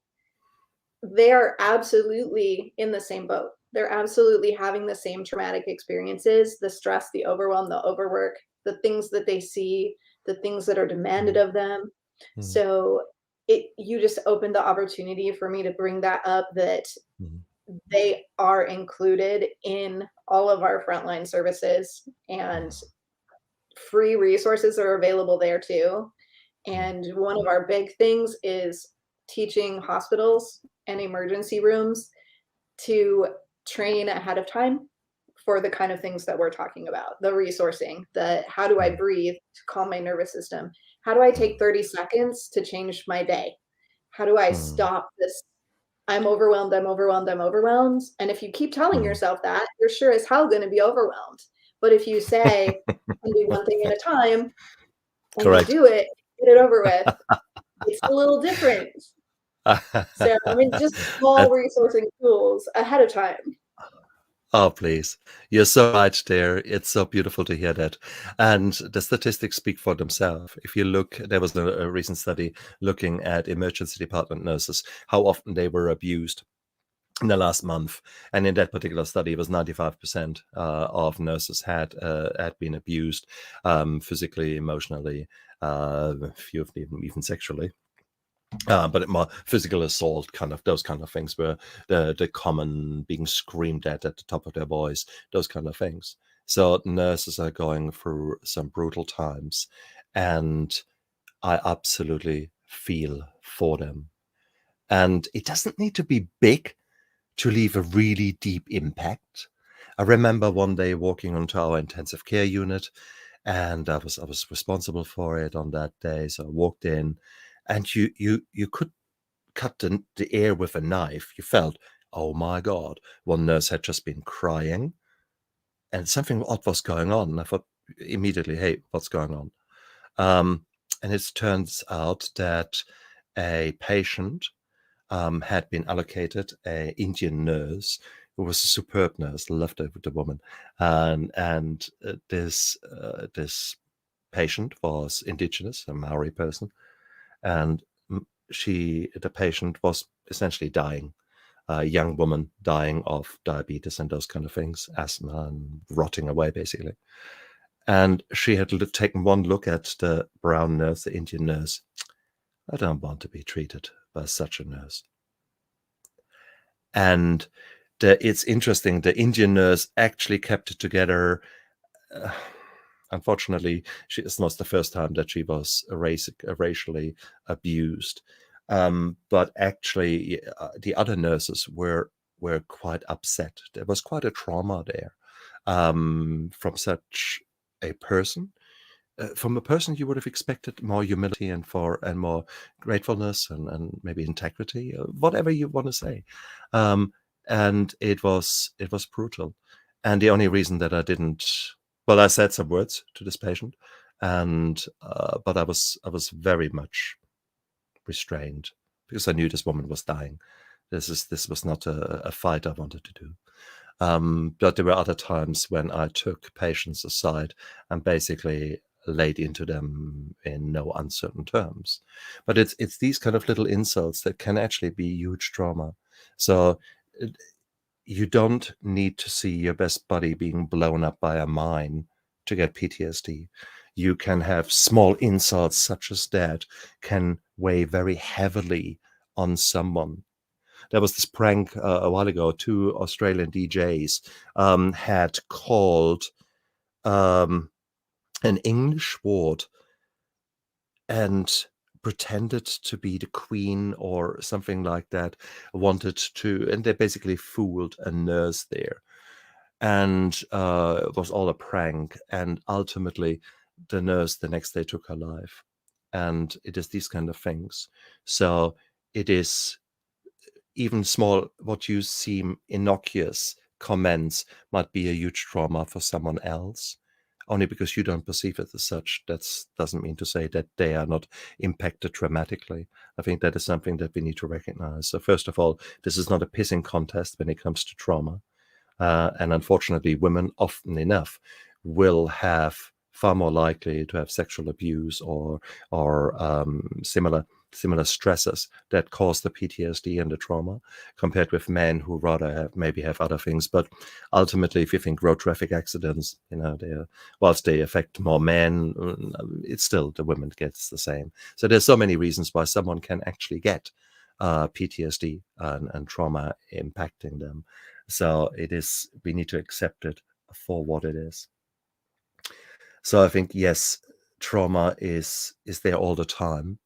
they are absolutely in the same boat. They're absolutely having the same traumatic experiences, the stress, the overwhelm, the overwork, the things that they see, the things that are demanded Mm, of them. mm, So you just opened the opportunity for me to bring that up, that mm, they are included in all of our frontline services, and mm, free resources are available there too. mm, And one of our big things is teaching hospitals and emergency rooms to train ahead of time for the kind of things that we're talking about, the resourcing, the how do I mm, breathe to calm my nervous system? How do I take 30 seconds to change my day? How do I mm, stop this? I'm overwhelmed, I'm overwhelmed, I'm overwhelmed. And if you keep telling mm. yourself that, you're sure as hell going to be overwhelmed. But if you say, "I'm do one thing at a time," and you Correct. do it, get it over with, it's a little different. So, I mean, just small That- resourcing tools ahead of time. oh, please. You're so right there. It's so beautiful to hear that. And the statistics speak for themselves. If you look, there was a recent study looking at emergency department nurses, how often they were abused in the last month. And in that particular study, it was 95% of nurses had been abused, physically, emotionally, a few of them even sexually. But more physical assault, kind of those kind of things, were the common being screamed at the top of their voice, those kind of things. So nurses are going through some brutal times, and I absolutely feel for them. And it doesn't need to be big to leave a really deep impact. I remember one day walking onto our intensive care unit, and I was responsible for it on that day. So I walked in, and you could cut the air with a knife. You felt, oh my God, one nurse had just been crying, and something odd was going on. And I thought immediately, hey, what's going on? Um, and it turns out that a patient had been allocated a Indian nurse who was a superb nurse, loved the woman, and this patient was indigenous, a Maori person, and the patient was essentially dying. A young woman dying of diabetes and those kind of things, asthma, and rotting away basically. And she had taken one look at the brown nurse, the Indian nurse. I don't want to be treated by such a nurse. And it's interesting, the Indian nurse actually kept it together. Uh, Unfortunately, it's not the first time that she was racially abused. But actually, the other nurses were quite upset. There was quite a trauma there from such a person. From a person you would have expected more humility and more gratefulness and maybe integrity, whatever you want to say. Um, and it was brutal. And the only reason that I didn't, well, I said some words to this patient, and but I was very much restrained because I knew this woman was dying. This was not a fight I wanted to do. But there were other times when I took patients aside and basically laid into them in no uncertain terms. But it's these kind of little insults that can actually be huge trauma. So you don't need to see your best buddy being blown up by a mine to get PTSD. You can have small insults such as that can weigh very heavily on someone. There was this prank a while ago. Two Australian DJs had called um, an English ward and pretended to be the queen or something like that, and they basically fooled a nurse there. and it was all a prank. And ultimately, the nurse the next day took her life. And it is these kind of things. So it is even small, what you seem innocuous comments might be a huge trauma for someone else. Only because you don't perceive it as such, that doesn't mean to say that they are not impacted dramatically. I think that is something that we need to recognize. So first of all, this is not a pissing contest when it comes to trauma. And unfortunately, women often enough will have far more likely to have sexual abuse or similar stresses that cause the PTSD and the trauma, compared with men who rather maybe have other things. But ultimately, if you think road traffic accidents, whilst they affect more men, it's still the women gets the same. So there's so many reasons why someone can actually get PTSD and trauma impacting them. So we need to accept it for what it is. So I think, yes, trauma is there all the time.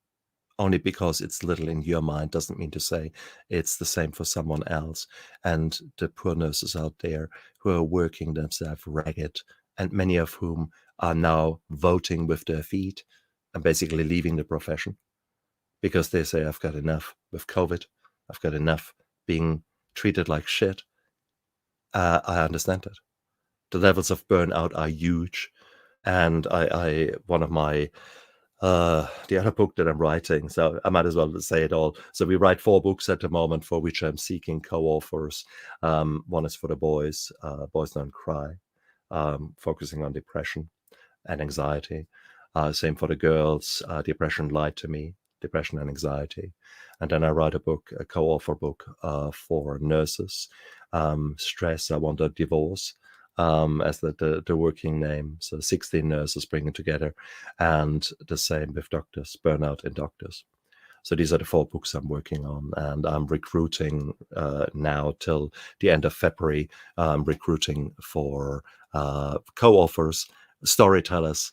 Only because it's little in your mind doesn't mean to say it's the same for someone else. And the poor nurses out there who are working themselves ragged, and many of whom are now voting with their feet and basically leaving the profession because they say, I've got enough with COVID. I've got enough being treated like shit. I understand it. The levels of burnout are huge. And one of my the other book that I'm writing, so I might as well say it all. So we write 4 books at the moment for which I'm seeking co-authors. One is for the boys, Boys Don't Cry, focusing on depression and anxiety. Same for the girls, Depression Lied to Me, depression and anxiety. And then I write a co-author book for nurses, Stress, I Want a Divorce, as the working name. So 16 nurses bringing together, and the same with doctors, Burnout in Doctors. So these are the 4 books I'm working on, and I'm recruiting now till the end of February, recruiting for co-authors, storytellers,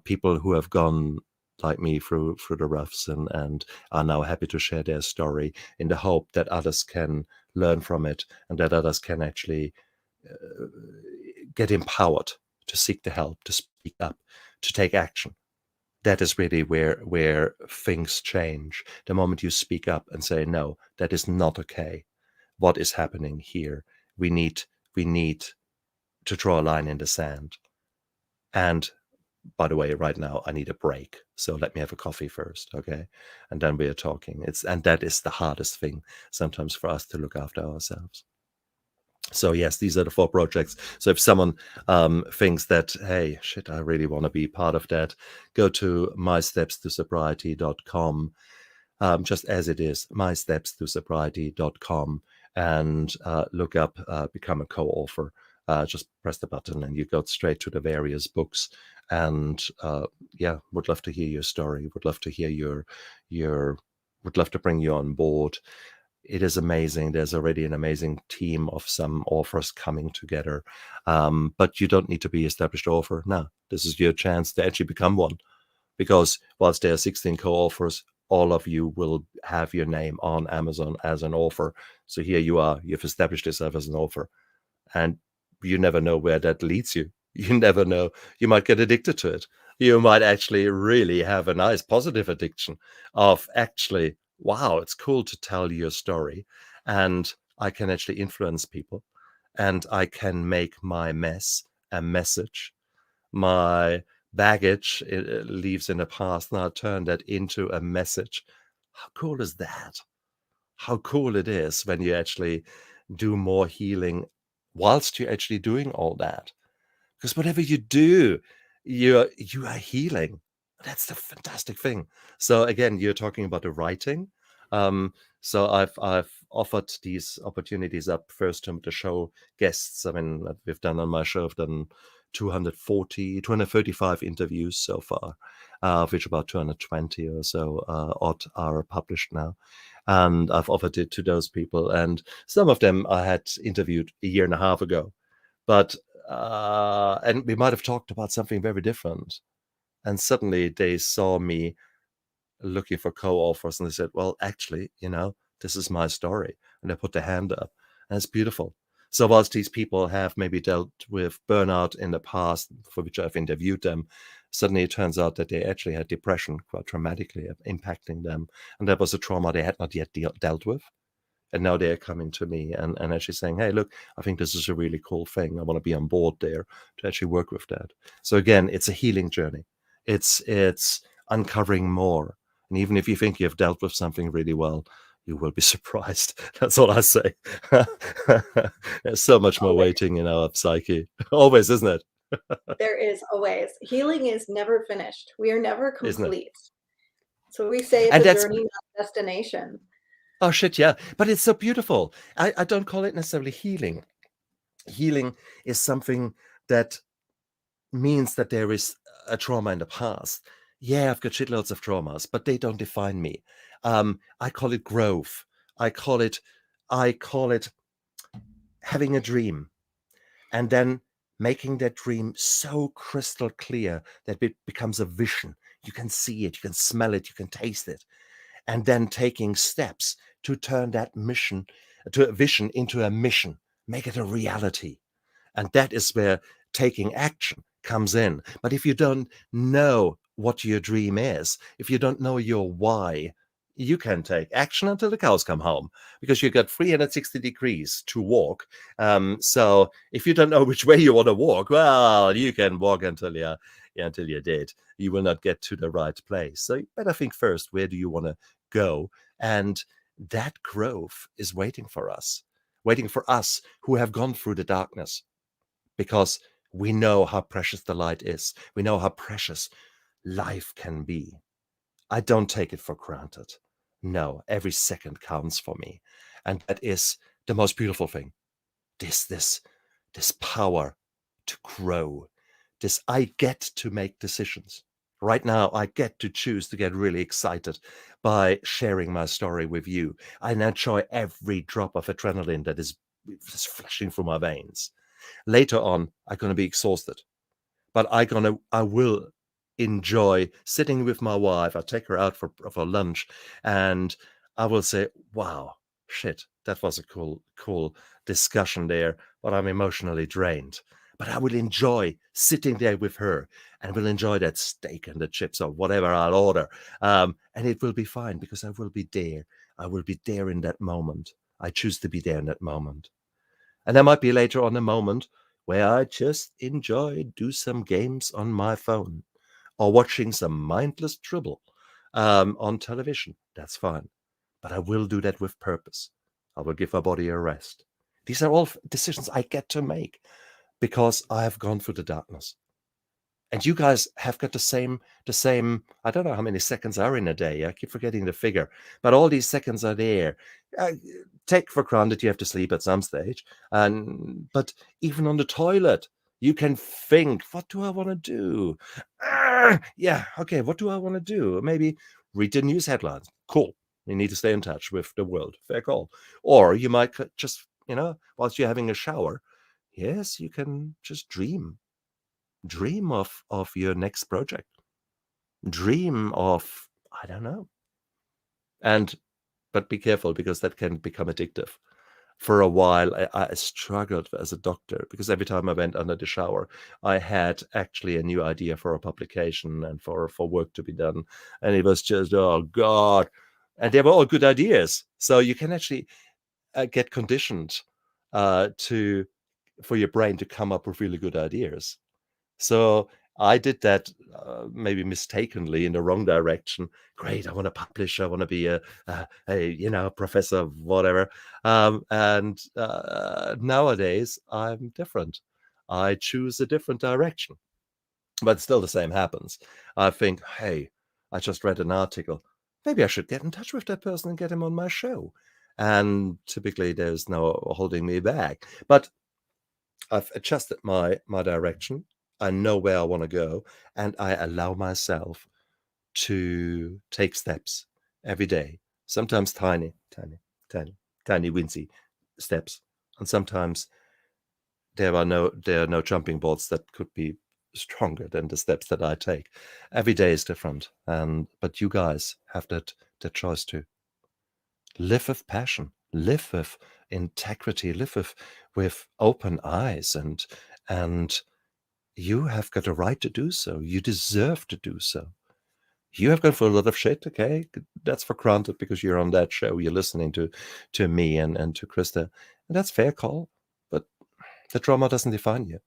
people who have gone like me through the roughs and are now happy to share their story in the hope that others can learn from it and that others can actually get empowered to seek the help, to speak up, to take action. That is really where things change. The moment you speak up and say, no, that is not okay. What is happening here? We need to draw a line in the sand. And by the way, right now I need a break. So let me have a coffee first, okay? And then we are talking. And that is the hardest thing sometimes for us to look after ourselves. So yes, these are the 4 projects. So if someone thinks that, hey, shit, I really want to be part of that, go to mystepstosobriety.com, just as it is, mystepstosobriety.com, and look up become a co-author. Just press the button and you go straight to the various books. And would love to hear your story. Would love to hear would love to bring you on board. It is amazing. There's already an amazing team of some authors coming together. But you don't need to be an established author. No, this is your chance to actually become one. Because whilst there are 16 co-authors, all of you will have your name on Amazon as an author. So here you are. You've established yourself as an author. And you never know where that leads you. You never know. You might get addicted to it. You might actually really have a nice positive addiction of actually, wow, it's cool to tell your story, and I can actually influence people, and I can make my mess a message. My baggage leaves in the past, and I'll turn that into a message. How cool is that? How cool it is when you actually do more healing whilst you're actually doing all that. Because whatever you do, you are healing. That's the fantastic thing. So again, you're talking about the writing. So I've offered these opportunities up first to show guests. I mean, we've done on my show, I've done 235 interviews so far, of which about 220 or so odd are published now. And I've offered it to those people. And some of them I had interviewed a year and a half ago. But and we might have talked about something very different. And suddenly they saw me looking for co-authors and they said, well, actually, this is my story. And they put their hand up. And it's beautiful. So whilst these people have maybe dealt with burnout in the past, for which I've interviewed them, suddenly it turns out that they actually had depression quite dramatically impacting them. And that was a trauma they had not yet dealt with. And now they're coming to me and actually saying, hey, look, I think this is a really cool thing. I want to be on board there to actually work with that. So again, it's a healing journey. It's uncovering more. And even if you think you've dealt with something really well, you will be surprised. That's all I say. There's so much more Always. waiting in our psyche. Always, isn't it? There is always. Healing is never finished. We are never Isn't it? complete. So we say it's And a that's, journey, not a destination. oh shit, yeah. But it's so beautiful. I don't call it necessarily healing. Healing is something that means that there is a trauma in the past. Yeah, I've got shitloads of traumas, but they don't define me. I call it growth. I call it having a dream and then making that dream so crystal clear that it becomes a vision. You can see it, you can smell it, you can taste it, and then taking steps to turn that mission, to a vision into a mission, make it a reality. And that is where taking action comes in. But if you don't know what your dream is, if you don't know your why, you can take action until the cows come home because you've got 360 degrees to walk. So if you don't know which way you want to walk, well, you can walk until you're dead. You will not get to the right place. So you better think first, where do you want to go? And that growth is waiting for us who have gone through the darkness, because we know how precious the light is. We know how precious life can be. I don't take it for granted. No, every second counts for me. And that is the most beautiful thing. This power to grow. This, I get to make decisions. Right now, I get to choose to get really excited by sharing my story with you. I enjoy every drop of adrenaline that is flashing through my veins. Later on, I'm going to be exhausted, but I will enjoy sitting with my wife. I take her out for lunch, and I will say, "Wow, shit, that was a cool discussion there." But I'm emotionally drained. But I will enjoy sitting there with her, and will enjoy that steak and the chips or whatever I'll order, and it will be fine because I will be there. I will be there in that moment. I choose to be there in that moment. And there might be later on a moment where I just do some games on my phone or watching some mindless dribble on television. That's fine. But I will do that with purpose. I will give my body a rest. These are all decisions I get to make because I have gone through the darkness. And you guys have got the same, I don't know how many seconds are in a day. I keep forgetting the figure, but all these seconds are there. Take for granted you have to sleep at some stage. But even on the toilet, you can think, what do I want to do? Yeah, okay, what do I want to do? Maybe read the news headlines. Cool. You need to stay in touch with the world. Fair call. Or you might just, whilst you're having a shower, yes, you can just dream of your next project, dream of, I don't know. But be careful, because that can become addictive. For a while I struggled as a doctor, because every time I went under the shower I had actually a new idea for a publication and for work to be done, and it was just, oh god. And they were all good ideas, so you can actually get conditioned for your brain to come up with really good ideas. So I did that, maybe mistakenly, in the wrong direction. Great, I want to publish. I want to be a professor of whatever. And nowadays I'm different. I choose a different direction, but still the same happens. I think, hey, I just read an article. Maybe I should get in touch with that person and get him on my show. And typically there's no holding me back. But I've adjusted my direction. I know where I want to go, and I allow myself to take steps every day. Sometimes tiny, tiny, tiny, tiny, wincy steps, and sometimes there are no jumping boards that could be stronger than the steps that I take. Every day is different, and but you guys have that choice to live with passion, live with integrity, live with open eyes, and you have got a right to do so. You deserve to do so. You have gone through a lot of shit, okay? That's for granted because you're on that show. You're listening to me and to Krista. And that's fair call. But the trauma doesn't define you.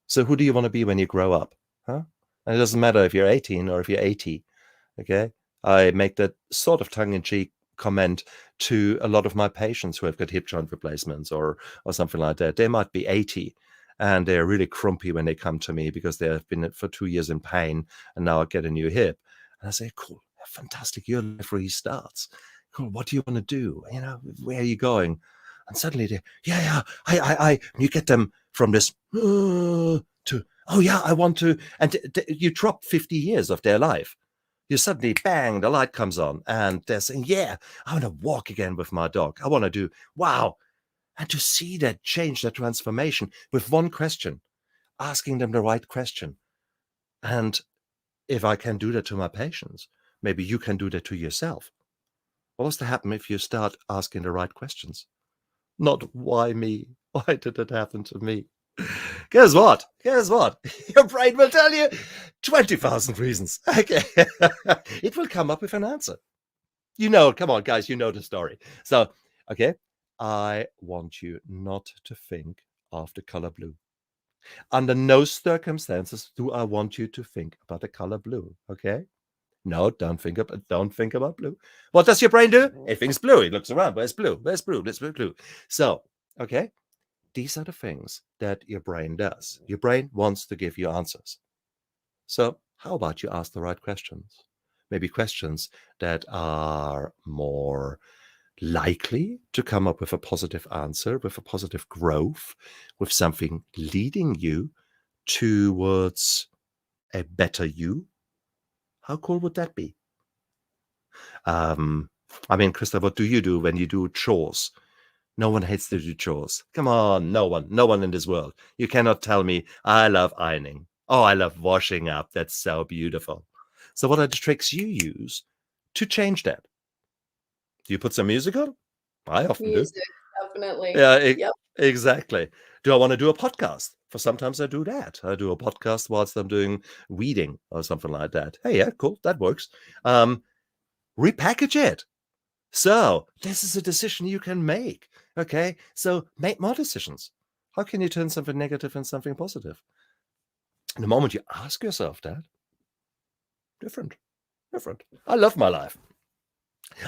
So who do you want to be when you grow up? Huh? And it doesn't matter if you're 18 or if you're 80. Okay? I make that sort of tongue-in-cheek comment to a lot of my patients who have got hip joint replacements or something like that. They might be 80 and they're really crumpy when they come to me because they have been for 2 years in pain and now I get a new hip. And I say, cool, fantastic, your life restarts. Cool, what do you want to do? You know, where are you going? And suddenly they, you get them from this to, oh yeah, I want to, and you drop 50 years of their life. You suddenly, bang, the light comes on and they're saying, yeah, I want to walk again with my dog. I want to do, wow. And to see that change, that transformation with one question, asking them the right question. And if I can do that to my patients, maybe you can do that to yourself. What was to happen if you start asking the right questions? Not why me? Why did it happen to me? Guess what? Guess what? Your brain will tell you 20,000 reasons. Okay. It will come up with an answer. You know, come on, guys, you know the story. So, okay, I want you not to think of the color blue. Under no circumstances do I want you to think about the color blue, okay? No, don't think about blue. What does your brain do? It thinks blue. It looks around. Where's blue? Where's blue? Let's blue. So, okay, these are the things that your brain does. Your brain wants to give you answers. So, how about you ask the right questions? Maybe questions that are more likely to come up with a positive answer, with a positive growth, with something leading you towards a better you. How cool would that be? I mean, Krista, what do you do when you do chores? No one hates to do chores. Come on, no one in this world. You cannot tell me, I love ironing. Oh, I love washing up. That's so beautiful. So what are the tricks you use to change that? Do you put some music on? I often do. Music, definitely. Yeah, Yep. exactly. Do I want to do a podcast? For sometimes I do that. I do a podcast whilst I'm doing weeding or something like that. Hey, yeah, cool. That works. Repackage it. So this is a decision you can make. Okay. So make more decisions. How can you turn something negative into something positive? And the moment you ask yourself that, different. I love my life.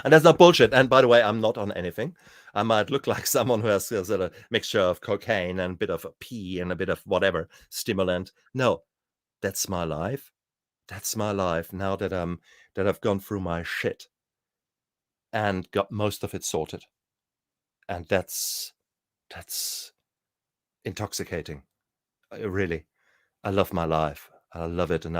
And that's not bullshit. And by the way, I'm not on anything. I might look like someone who has a mixture of cocaine and a bit of pee and a bit of whatever stimulant. No, that's my life. That's my life now that I've gone through my shit and got most of it sorted. And that's intoxicating. Really. I love my life. I love it. And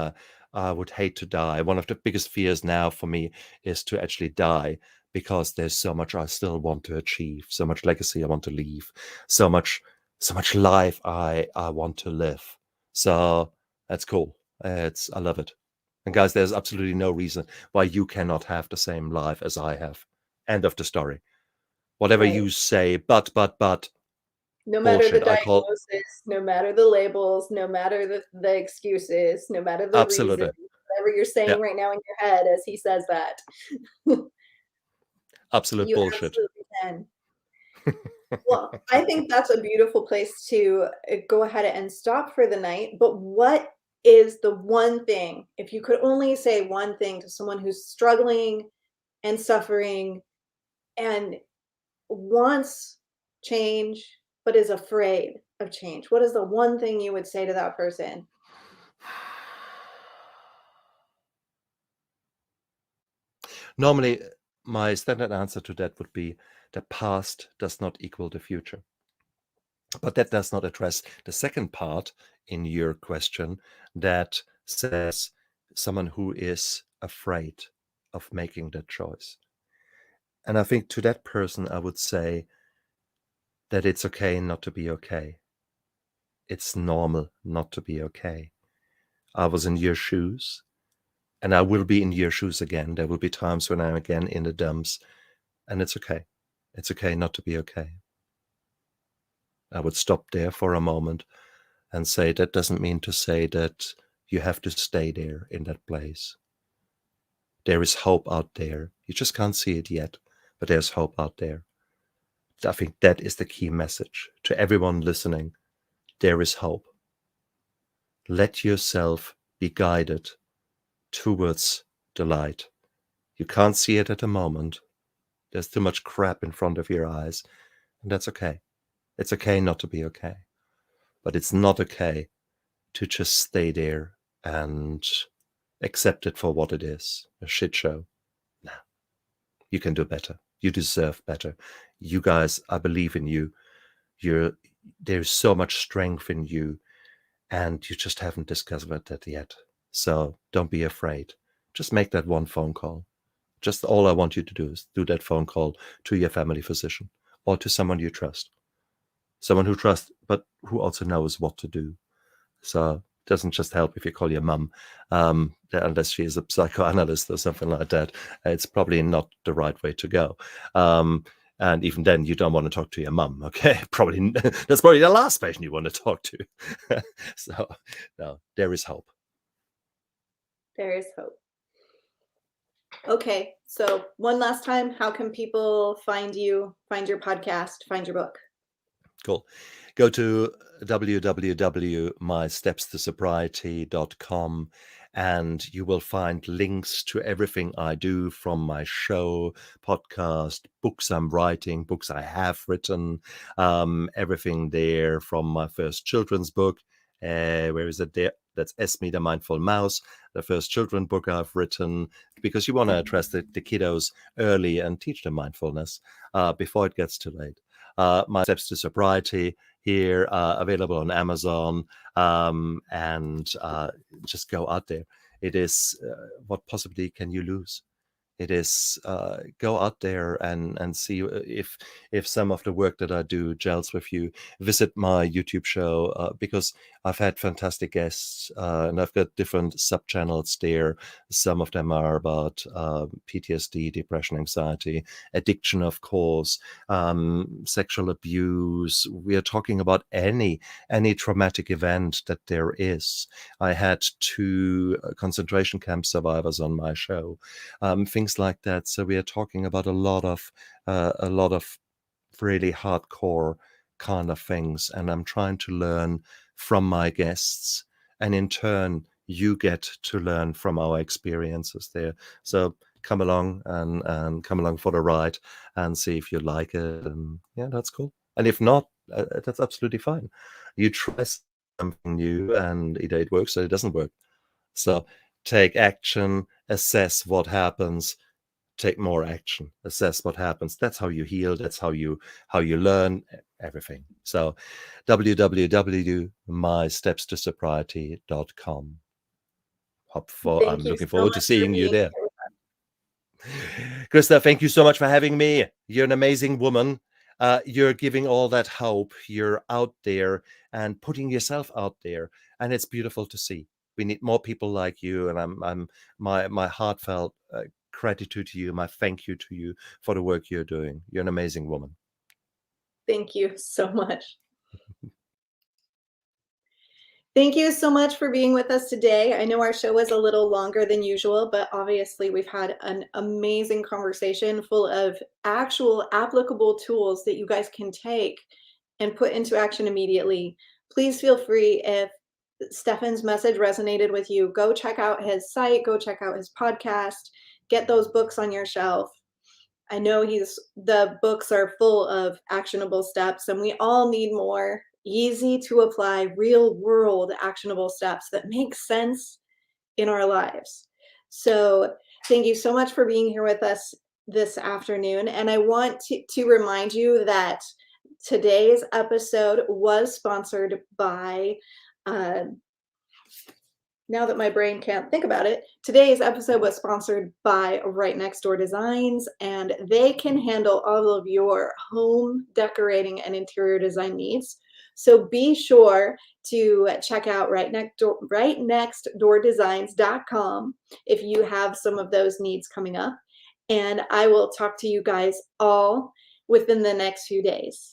I would hate to die. One of the biggest fears now for me is to actually die because there's so much I still want to achieve, so much legacy I want to leave, so much life I want to live. So that's cool. I love it. And guys, there's absolutely no reason why you cannot have the same life as I have. End of the story. Whatever Right. you say, but No matter the bullshit. I call diagnosis, no matter the labels, no matter the excuses, no matter the reasons, absolutely. whatever you're Yeah, saying right now in your head as he says that, absolute you bullshit. absolutely can. Well, I think that's a beautiful place to go ahead and stop for the night. But what is the one thing, if you could only say one thing to someone who's struggling and suffering and wants change, but is afraid of change? What is the one thing you would say to that person? Normally, my standard answer to that would be the past does not equal the future. But that does not address the second part in your question that says someone who is afraid of making that choice. And I think to that person, I would say that it's okay not to be okay. It's normal not to be okay. I was in your shoes and I will be in your shoes again. There will be times when I'm again in the dumps, and it's okay. It's okay not to be okay. I would stop there for a moment and say that doesn't mean to say that you have to stay there in that place. There is hope out there. You just can't see it yet, but there's hope out there. I think that is the key message to everyone listening. There is hope. Let yourself be guided towards the light. You can't see it at the moment. There's too much crap in front of your eyes, and that's okay. It's okay not to be okay. But it's not okay to just stay there and accept it for what it is, a shit show. No, you can do better. You deserve better. You guys, I believe in you. There's so much strength in you, and you just haven't discovered that yet. So don't be afraid. Just make that one phone call. Just all I want you to do is do that phone call to your family physician or to someone you trust. Someone who trusts, but who also knows what to do. So it doesn't just help if you call your mum, unless she is a psychoanalyst or something like that. It's probably not the right way to go. And even then, you don't want to talk to your mum, okay? Probably that's probably the last person you want to talk to. So, no, there is hope. There is hope. Okay, so one last time, how can people find you, find your podcast, find your book? Cool. Go to www.mystepstosobriety.com and you will find links to everything I do, from my show, podcast, books I'm writing, books I have written, everything there, from my first children's book. Where is it there? That's Esme the Mindful Mouse, the first children's book I've written, because you want to address the kiddos early and teach them mindfulness before it gets too late. My Steps to Sobriety here, available on Amazon, and just go out there. It is what possibly can you lose? It is go out there and see if some of the work that I do gels with you. Visit my YouTube show, because I've had fantastic guests, and I've got different sub channels there. Some of them are about PTSD, depression, anxiety, addiction, of course, sexual abuse. We are talking about any traumatic event that there is. I had 2 concentration camp survivors on my show. Things like that. So we are talking about a lot of really hardcore kind of things, and I'm trying to learn from my guests, and in turn, you get to learn from our experiences there. So come along and come along for the ride and see if you like it, and yeah, that's cool. And if not, that's absolutely fine. You try something new, and either it works or it doesn't work. So take action, assess what happens, take more action, assess what happens. That's how you heal. That's how you learn everything. So www.mystepstosobriety.com. I'm Thank you looking so forward to much for seeing you being there. here. Krista, thank you so much for having me. You're an amazing woman. You're giving all that hope. You're out there and putting yourself out there, and it's beautiful to see. We need more people like you, and I'm my heartfelt gratitude to you, my thank you to you for the work you're doing. You're an amazing woman. Thank you so much. Thank you so much for being with us today. I know our show was a little longer than usual, but obviously we've had an amazing conversation full of actual applicable tools that you guys can take and put into action immediately. Please feel free, if Stefan's message resonated with you, go check out his site, go check out his podcast, get those books on your shelf. I know the books are full of actionable steps, and we all need more easy to apply, real world actionable steps that make sense in our lives. So thank you so much for being here with us this afternoon. And I want to remind you that today's episode was sponsored by, now that my brain can't think about it, today's episode was sponsored by Right Next Door Designs, and they can handle all of your home decorating and interior design needs. So be sure to check out rightnextdoordesigns.com if you have some of those needs coming up. And I will talk to you guys all within the next few days.